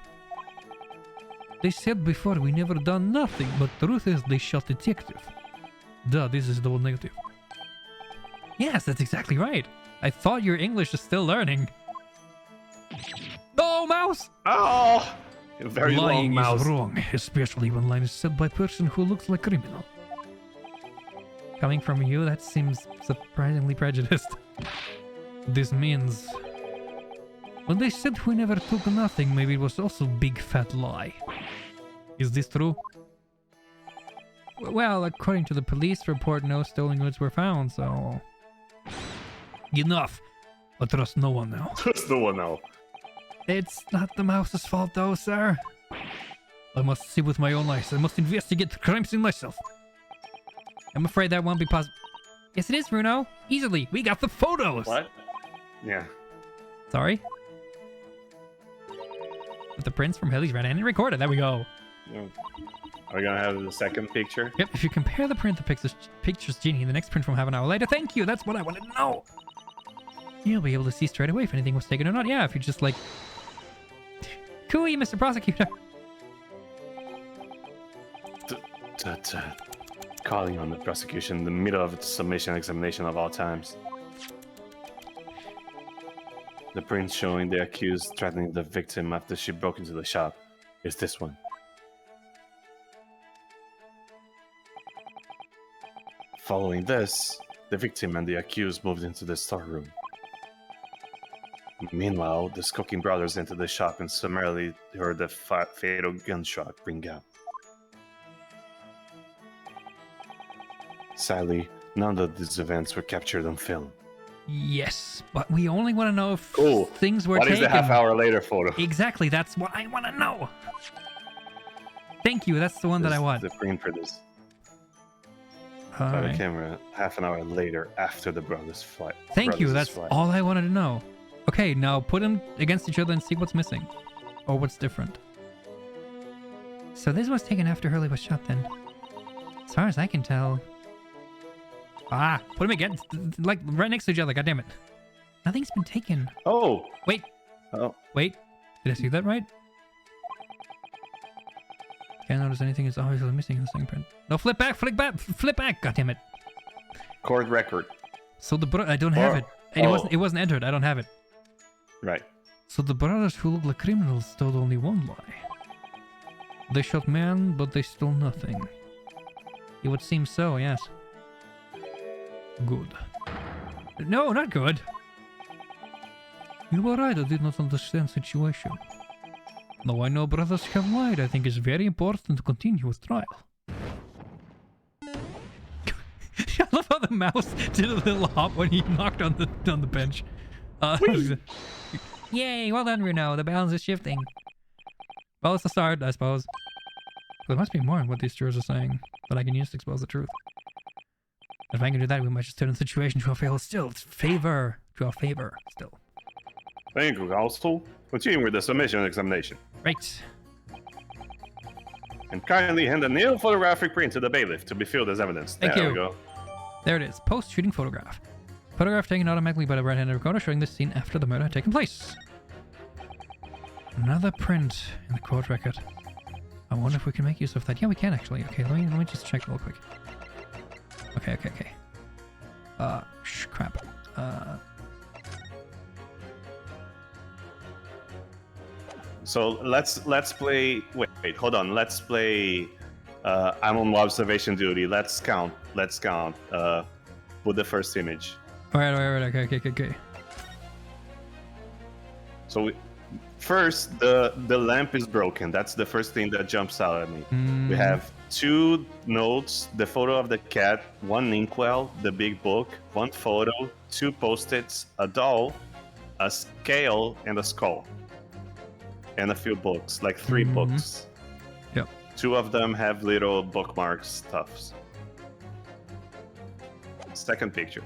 They said before we never done nothing, but truth is they shot detective. Duh, this is double negative. Yes, that's exactly right. I thought your English is still learning. No, mouse! Oh! A very Lying long mouse. is wrong, especially when line is said by a person who looks like a criminal. Coming from you, that seems surprisingly prejudiced. This means... when they said we never took nothing, maybe it was also a big fat lie. Is this true? Well, according to the police report, no stolen goods were found, so... Enough! I trust no one now. There's no one now. It's not the mouse's fault though, sir. I must see with my own eyes. I must investigate the crime scene myself. I'm afraid that won't be possible. Yes, it is, Bruno. Easily. We got the photos. What? Yeah. Sorry? With the prints from Hilly's red-handed recorder. There we go. Yeah. Are we gonna have the second picture? Yep, if you compare the print that pictures Ginny and the next print from half an hour later, thank you, that's what I wanted to know. You'll be able to see straight away if anything was taken or not. Yeah, if you just like... Cooey, Mr. Prosecutor. Calling on the prosecution in the middle of the summation examination of all times. The print showing the accused threatening the victim after she broke into the shop is this one. Following this, the victim and the accused moved into the storeroom. Meanwhile, the Skokin brothers entered the shop and summarily heard the fatal gunshot ring out. Sadly, none of these events were captured on film. Yes, but we only want to know if Cool. things were What taken. is the half-hour later photo? Exactly, that's what I want to know. Thank you, that's the one that I want. The print for this. All By the right. camera, half an hour later after the brothers' flight. Thank you, brothers' that's flight. all I wanted to know. Okay, now put them against each other and see what's missing. Or what's different. So this was taken after Hurley was shot then. As far as I can tell... Ah, put them against... like, right next to each other, goddammit. Nothing's been taken. Oh! Wait, Oh. wait. Did I see that right? Can't notice anything is obviously missing in the second print. No, flip back, goddammit. Court record. So the I don't have it. It wasn't entered, I don't have it. Right. So the brothers who look like criminals told only one lie. They shot man, but they stole nothing. It would seem so, yes. Good. No, not good. You were right, I did not understand the situation. Now I know brothers have lied. I think it's very important to continue with trial. I love how the mouse did a little hop when he knocked on the bench. Yay, well done, Bruno. The balance is shifting. Well, it's a start, I suppose. There must be more in what these jurors are saying that I can use to expose the truth. If I can do that, we might just turn the situation to our favor still. It's favor to our favor still. Thank you, counsel. Continuing with the summation examination. Right. And kindly hand a new photographic print to the bailiff to be filled as evidence. Thank there you. we go. There it is. Post-shooting photograph. Photograph taken automatically by the right-handed recorder showing this scene after the murder had taken place. Another print in the court record. I wonder if we can make use of that. Yeah, we can actually. Okay, let me just check real quick. Okay. Crap. So let's play. Wait, hold on. Let's play. I'm on observation duty. Let's count. Put the first image. All right. Okay. So first, the lamp is broken. That's the first thing that jumps out at me. We have 2 notes, the photo of the cat, 1 inkwell, the big book, 1 photo, 2 post-its, a doll, a scale, and a skull. And a few books, like 3 books. Yep. 2 of them have little bookmark stuffs. Second picture.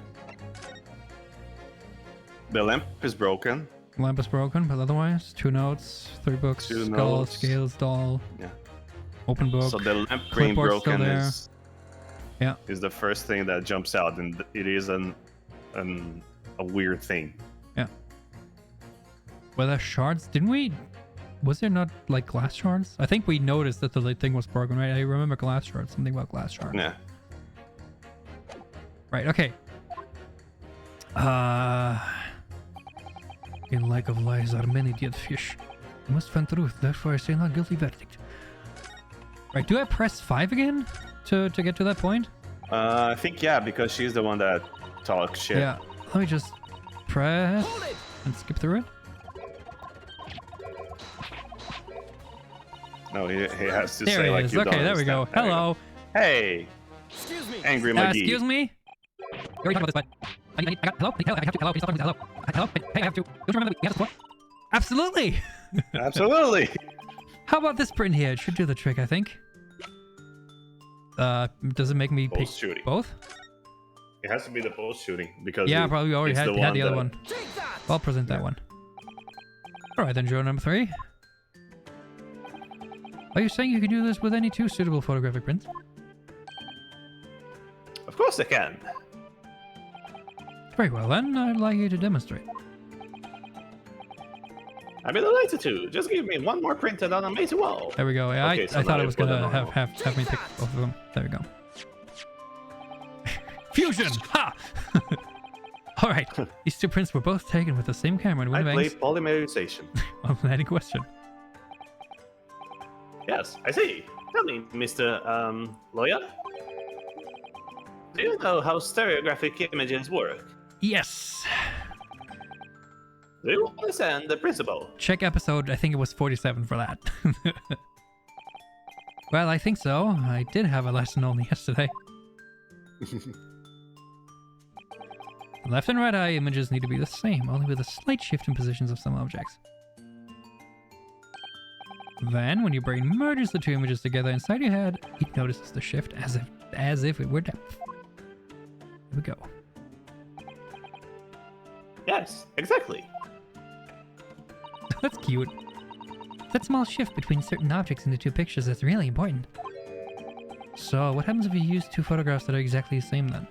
The lamp is broken. Lamp is broken, but otherwise, 2 notes, 3 books, 2 skull, notes. scales, doll, Yeah. open book. So the lamp being clipboard's still broken there. is the first thing that jumps out, and it is a weird thing. Yeah. Were there shards? Didn't we? Was there not like glass shards? I think we noticed that the thing was broken, right? I remember glass shards. Something about glass shards. Yeah. Right. Okay. In lack of lies are many dead fish. I must find truth. Therefore, I say not guilty verdict. Right. Do I press 5 again to get to that point? I think yeah, because she's the one that talks shit. Yeah. Let me just press and skip through it. No, he has to There say it like is. you don't Okay, there we go. understand. There we Hello. Hey, Excuse me. Angry McGee. Excuse me? We already talked about this, but I got hello. I have to. Hello. Please stop talking. Hello. Hello. Hey, I have to. Don't you remember that we have to score? Absolutely. Absolutely. How about this print here? It should do the trick, I think. Does it make me pick Post shooting. both? It has to be the post shooting because Yeah, probably already it's had the other that- one. I'll present that one. All right, then, juror number 3. Are you saying you can do this with any 2 suitable photographic prints? Of course I can. Very well, then. I'd like you to demonstrate. I'd be delighted to. Just give me 1 more print and I'm amazing well. There we go. Yeah, Okay, so I now thought it I was put gonna them on. have me pick both of them. There we go. Fusion! Ha! All right. These 2 prints were both taken with the same camera in I play Winnibanks. polymerization. Any question? Yes, I see. Tell me, Mr. Lawyer. Do you know how stereographic images work? Yes. Do you understand the principle? Check episode. I think it was 47 for that. Well, I think so. I did have a lesson only yesterday. Left and right eye images need to be the same, only with a slight shift in positions of some objects. Then, when your brain merges the 2 images together inside your head, it notices the shift as if it were depth. Here we go. Yes, exactly. That's cute. That small shift between certain objects in the 2 pictures is really important. So, what happens if you use 2 photographs that are exactly the same then?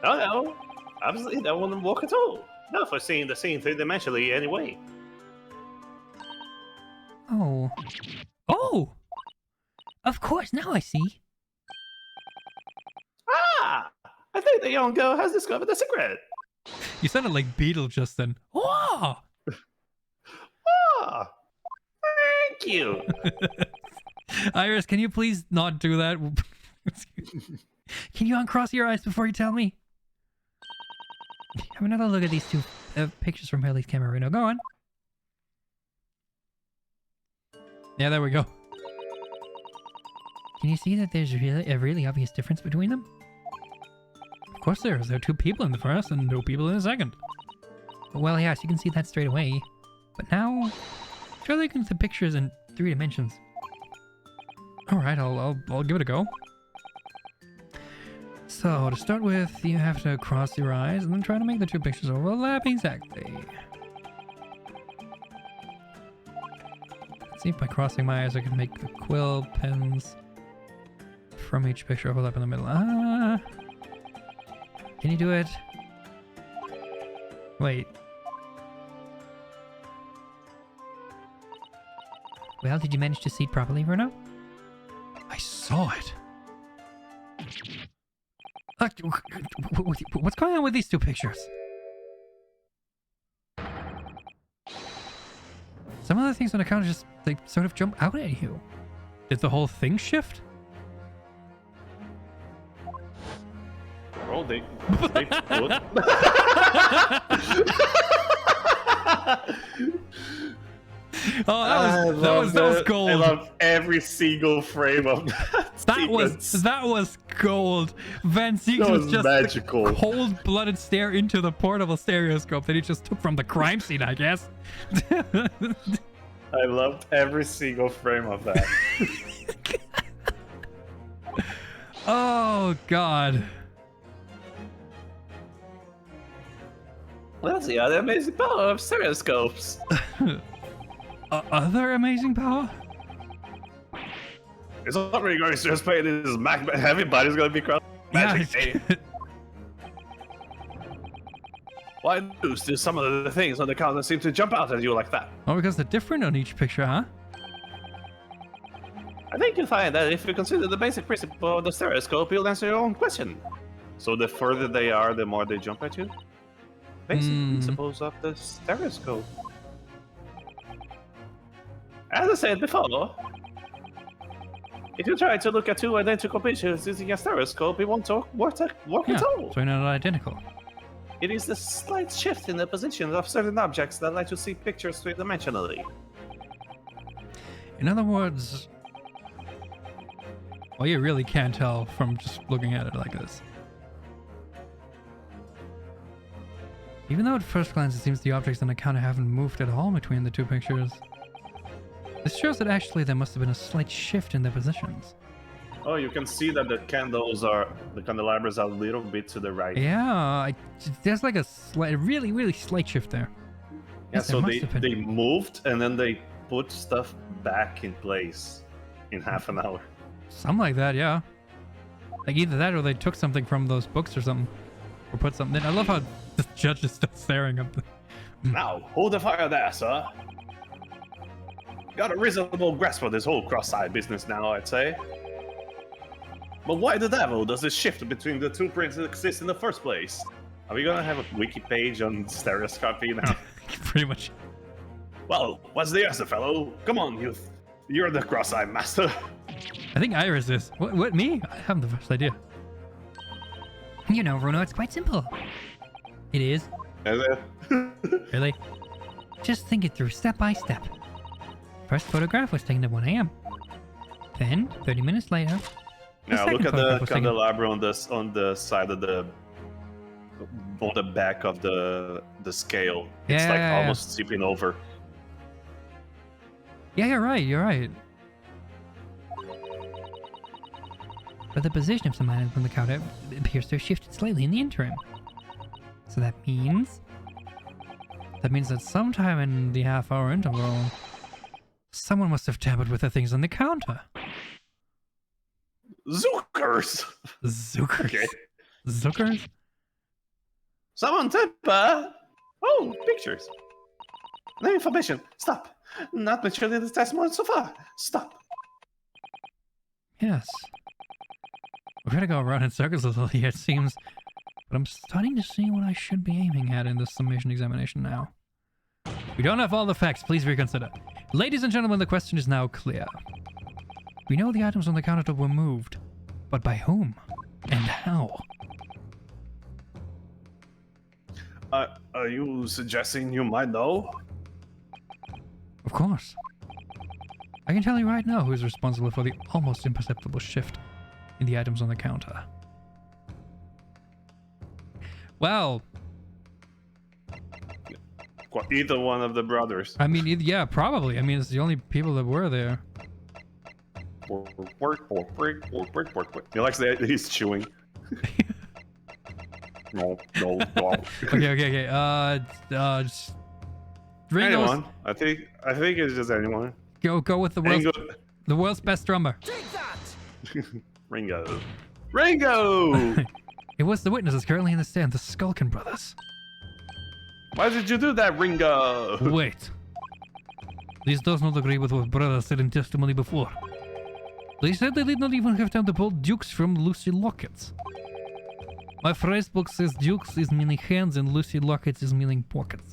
Oh no, obviously that wouldn't work at all. Not for seeing the scene 3-dimensionally anyway. Oh. Oh! Of course, now I see. Ah! I think the young girl has discovered the secret. You sounded like Beetle just then. Whoa! Ah! Thank you. Iris, can you please not do that? Can you uncross your eyes before you tell me? Have another look at these 2 pictures from Haley's camera right now. Go on. Yeah, there we go. Can you see that there's a really obvious difference between them? Of course there is. There are 2 people in the first and no people in the second. Well, yes, you can see that straight away. But now, try looking at the pictures in 3 dimensions. All right, I'll give it a go. So, to start with, you have to cross your eyes and then try to make the two pictures overlap exactly. Let's see if by crossing my eyes I can make the quill pens from each picture overlap in the middle. Ah! Can you do it? Wait. Well, did you manage to see it properly, Bruno? I saw it. What's going on with these two pictures? Some of the things on the counter just, they sort of jump out at you. Did the whole thing shift? Bro, they put... Oh, that was gold. I love every single frame of that. That was gold. Van Sieg's just magical. Cold-blooded stare into the portable stereoscope that he just took from the crime scene, I guess. I loved every single frame of that. Oh God. That's the other amazing power of stereoscopes. Other amazing power? It's not really going to just play this everybody's going to be cross magic. Yeah. Why do some of the things on the counter seem to jump out at you like that? Oh, because they're different on each picture, huh? I think you'll find that if you consider the basic principle of the stereoscope, you'll answer your own question. So the further they are, the more they jump at you? Basic principles of the stereoscope. As I said before, if you try to look at two identical pictures using a stereoscope, it won't work at all. So they're not identical. It is the slight shift in the position of certain objects that let you see pictures three-dimensionally. In other words, well, you really can't tell from just looking at it like this. Even though at first glance it seems the objects on the counter haven't moved at all between the two pictures, this shows that actually there must have been a slight shift in their positions. Oh, you can see that the candelabras are a little bit to the right. Yeah, there's like a slight, really, really slight shift there. Yeah, Yes, so there must have been. they moved and then they put stuff back in place in half an hour. Something like that, yeah. Like either that or they took something from those books or something. Or put something in. I love how the judge is still staring up the... Now, hold the fire there, sir. Got a reasonable grasp of this whole cross-eyed business now, I'd say. But why the devil does this shift between the two prints exist in the first place? Are we gonna have a wiki page on stereoscopy now? Pretty much. Well, what's the answer, fellow? Come on, you're the cross-eyed master. I think Iris is. What, me? I haven't the first idea. You know, Bruno, it's quite simple. It is. Is it? Really? Just think it through step by step. First photograph was taken at 1 a.m. Then, 30 minutes later... Now look at the candelabra on the side of on the back of the scale. It's like almost tipping over. Yeah, you're right, you're right. But the position of some items on the counter appears to have shifted slightly in the interim. So that means that sometime in the half-hour interval, someone must have tampered with the things on the counter. Zookers! Zookers? Okay. Zookers? Someone tamper! Oh, pictures. No information. Stop. Not maturely the testimony so far. Stop. Yes. We're gonna go around in circles a little here, it seems. But I'm starting to see what I should be aiming at in this summation examination now. We don't have all the facts, please reconsider. Ladies and gentlemen, the question is now clear. We know the items on the countertop were moved, but by whom and how? Are you suggesting you might know? Of course. I can tell you right now who is responsible for the almost imperceptible shift in the items on the counter. Well... Either one of the brothers. I mean, yeah, probably. I mean, it's the only people that were there. He likes that he's chewing. No. Okay. Just Ringo's, Anyone. I think it's just anyone. go with the world's best drummer. Take that! Ringo. Ringo! It was the witnesses currently in the stand, the Skulkin brothers. Why did you do that, Ringo? Wait. This does not agree with what brothers said in testimony before. They said they did not even have time to pull dukes from Lucy Lockets. My phrase book says dukes is meaning hands and Lucy Lockets is meaning pockets.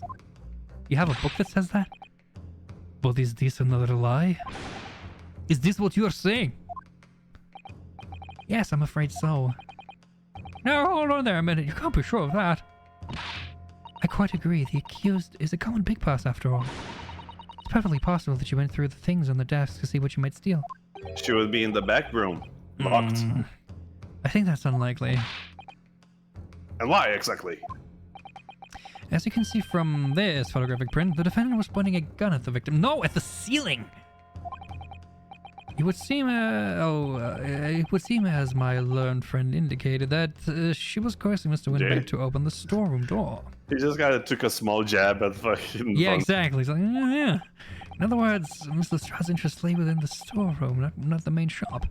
You have a book that says that? But is this another lie? Is this what you're saying? Yes, I'm afraid so. No, hold on there a minute. You can't be sure of that. I quite agree. The accused is a common pig pass after all. It's perfectly possible that you went through the things on the desk to see what you might steal. She would be in the back room, locked. I think that's unlikely. And why exactly? As you can see from this photographic print, the defendant was pointing a gun at the victim. No, at the ceiling! It would seem, as my learned friend indicated, that she was coercing Mr. Winbet to open the storeroom door. He just took a small jab at fucking... Yeah, exactly. He's like, yeah. In other words, Mr. Stra's interests lay within the storeroom, not the main shop.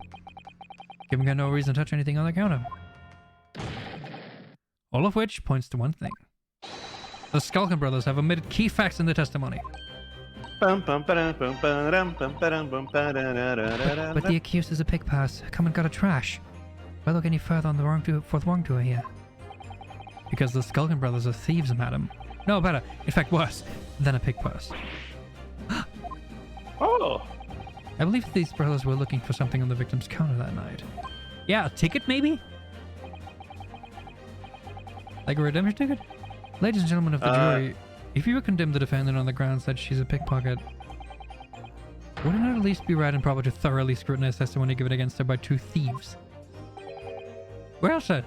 Given got no reason to touch anything on the counter. All of which points to one thing. The Skulkin brothers have omitted key facts in the testimony. But the accused is a pig pass. Come and got a trash. Why look any further on the wrongdoer here? Because the Skulkin brothers are thieves, madam. No, better. In fact, worse than a pig pass. Oh! I believe these brothers were looking for something on the victim's counter that night. Yeah, a ticket maybe? Like a redemption ticket? Ladies and gentlemen of the jury, if you would condemn the defendant on the grounds that she's a pickpocket, would it not at least be right and proper to thoroughly scrutinize testimony given against her by two thieves? Well said.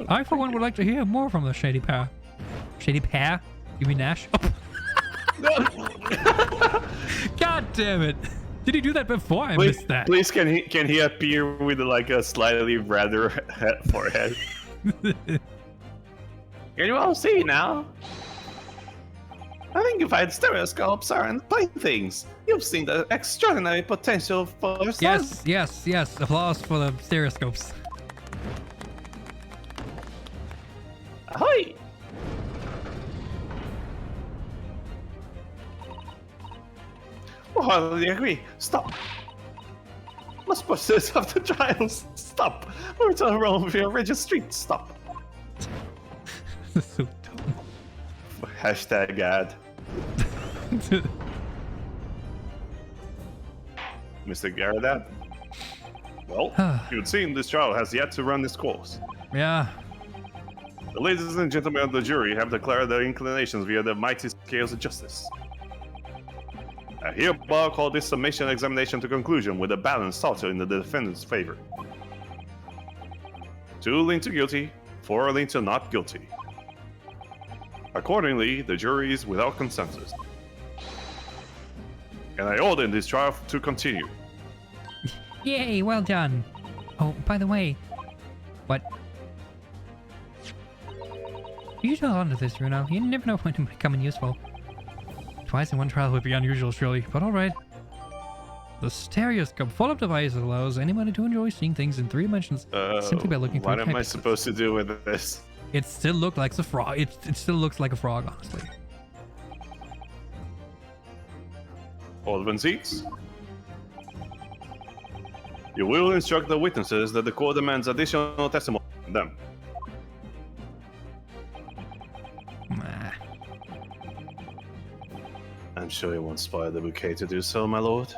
I, for one, would like to hear more from the shady pair. Shady pair? You mean Nash? Oh. God damn it! Did he do that before? I missed that. Please, can he appear with like a slightly redder forehead? Can you all see now? I think you find stereoscopes aren't playthings. You've seen the extraordinary potential for yourself. Yes. Applause for the stereoscopes. Ahoy! Wholeheartedly agree. Stop. Must push this off the trials. Stop. Return Rome via registry. Stop. This is so dumb. Hashtag ad. Mr. Garrett. Well, it would seem this trial has yet to run its course. Yeah. The ladies and gentlemen of the jury have declared their inclinations via the mighty scales of justice. I hereby call this summation examination to conclusion with a balance tilted in the defendant's favor. 2 lean to guilty, 4 lean to not guilty. Accordingly, the jury is without consensus. And I order this trial to continue. Yay, well done. Oh, by the way, what? You should hold on to this, Bruno. You never know when it might come in useful. Twice in one trial would be unusual, surely, but alright. The stereoscope follow-up device allows anybody to enjoy seeing things in 3 dimensions simply by looking through What am I supposed to do with this? It still looks like a frog. It still looks like a frog, honestly. Alderman Seeks? You will instruct the witnesses that the court demands additional testimony from them. Nah. I'm sure you won't spoil the bouquet to do so, my lord.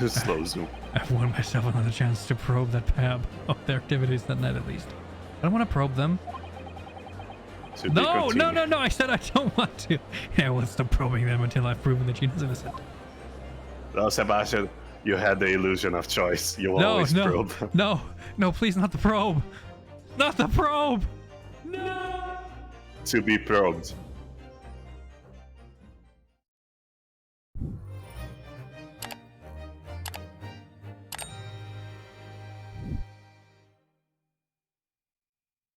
Slow zoom. I've won myself another chance to probe that pair of their activities that night at least. I don't want to probe them. No, I said I don't want to. I won't stop probing them until I've proven that Gina's innocent. No, Sebastian, you had the illusion of choice. You always probe them. No, please, not the probe. Not the probe! No! To be probed.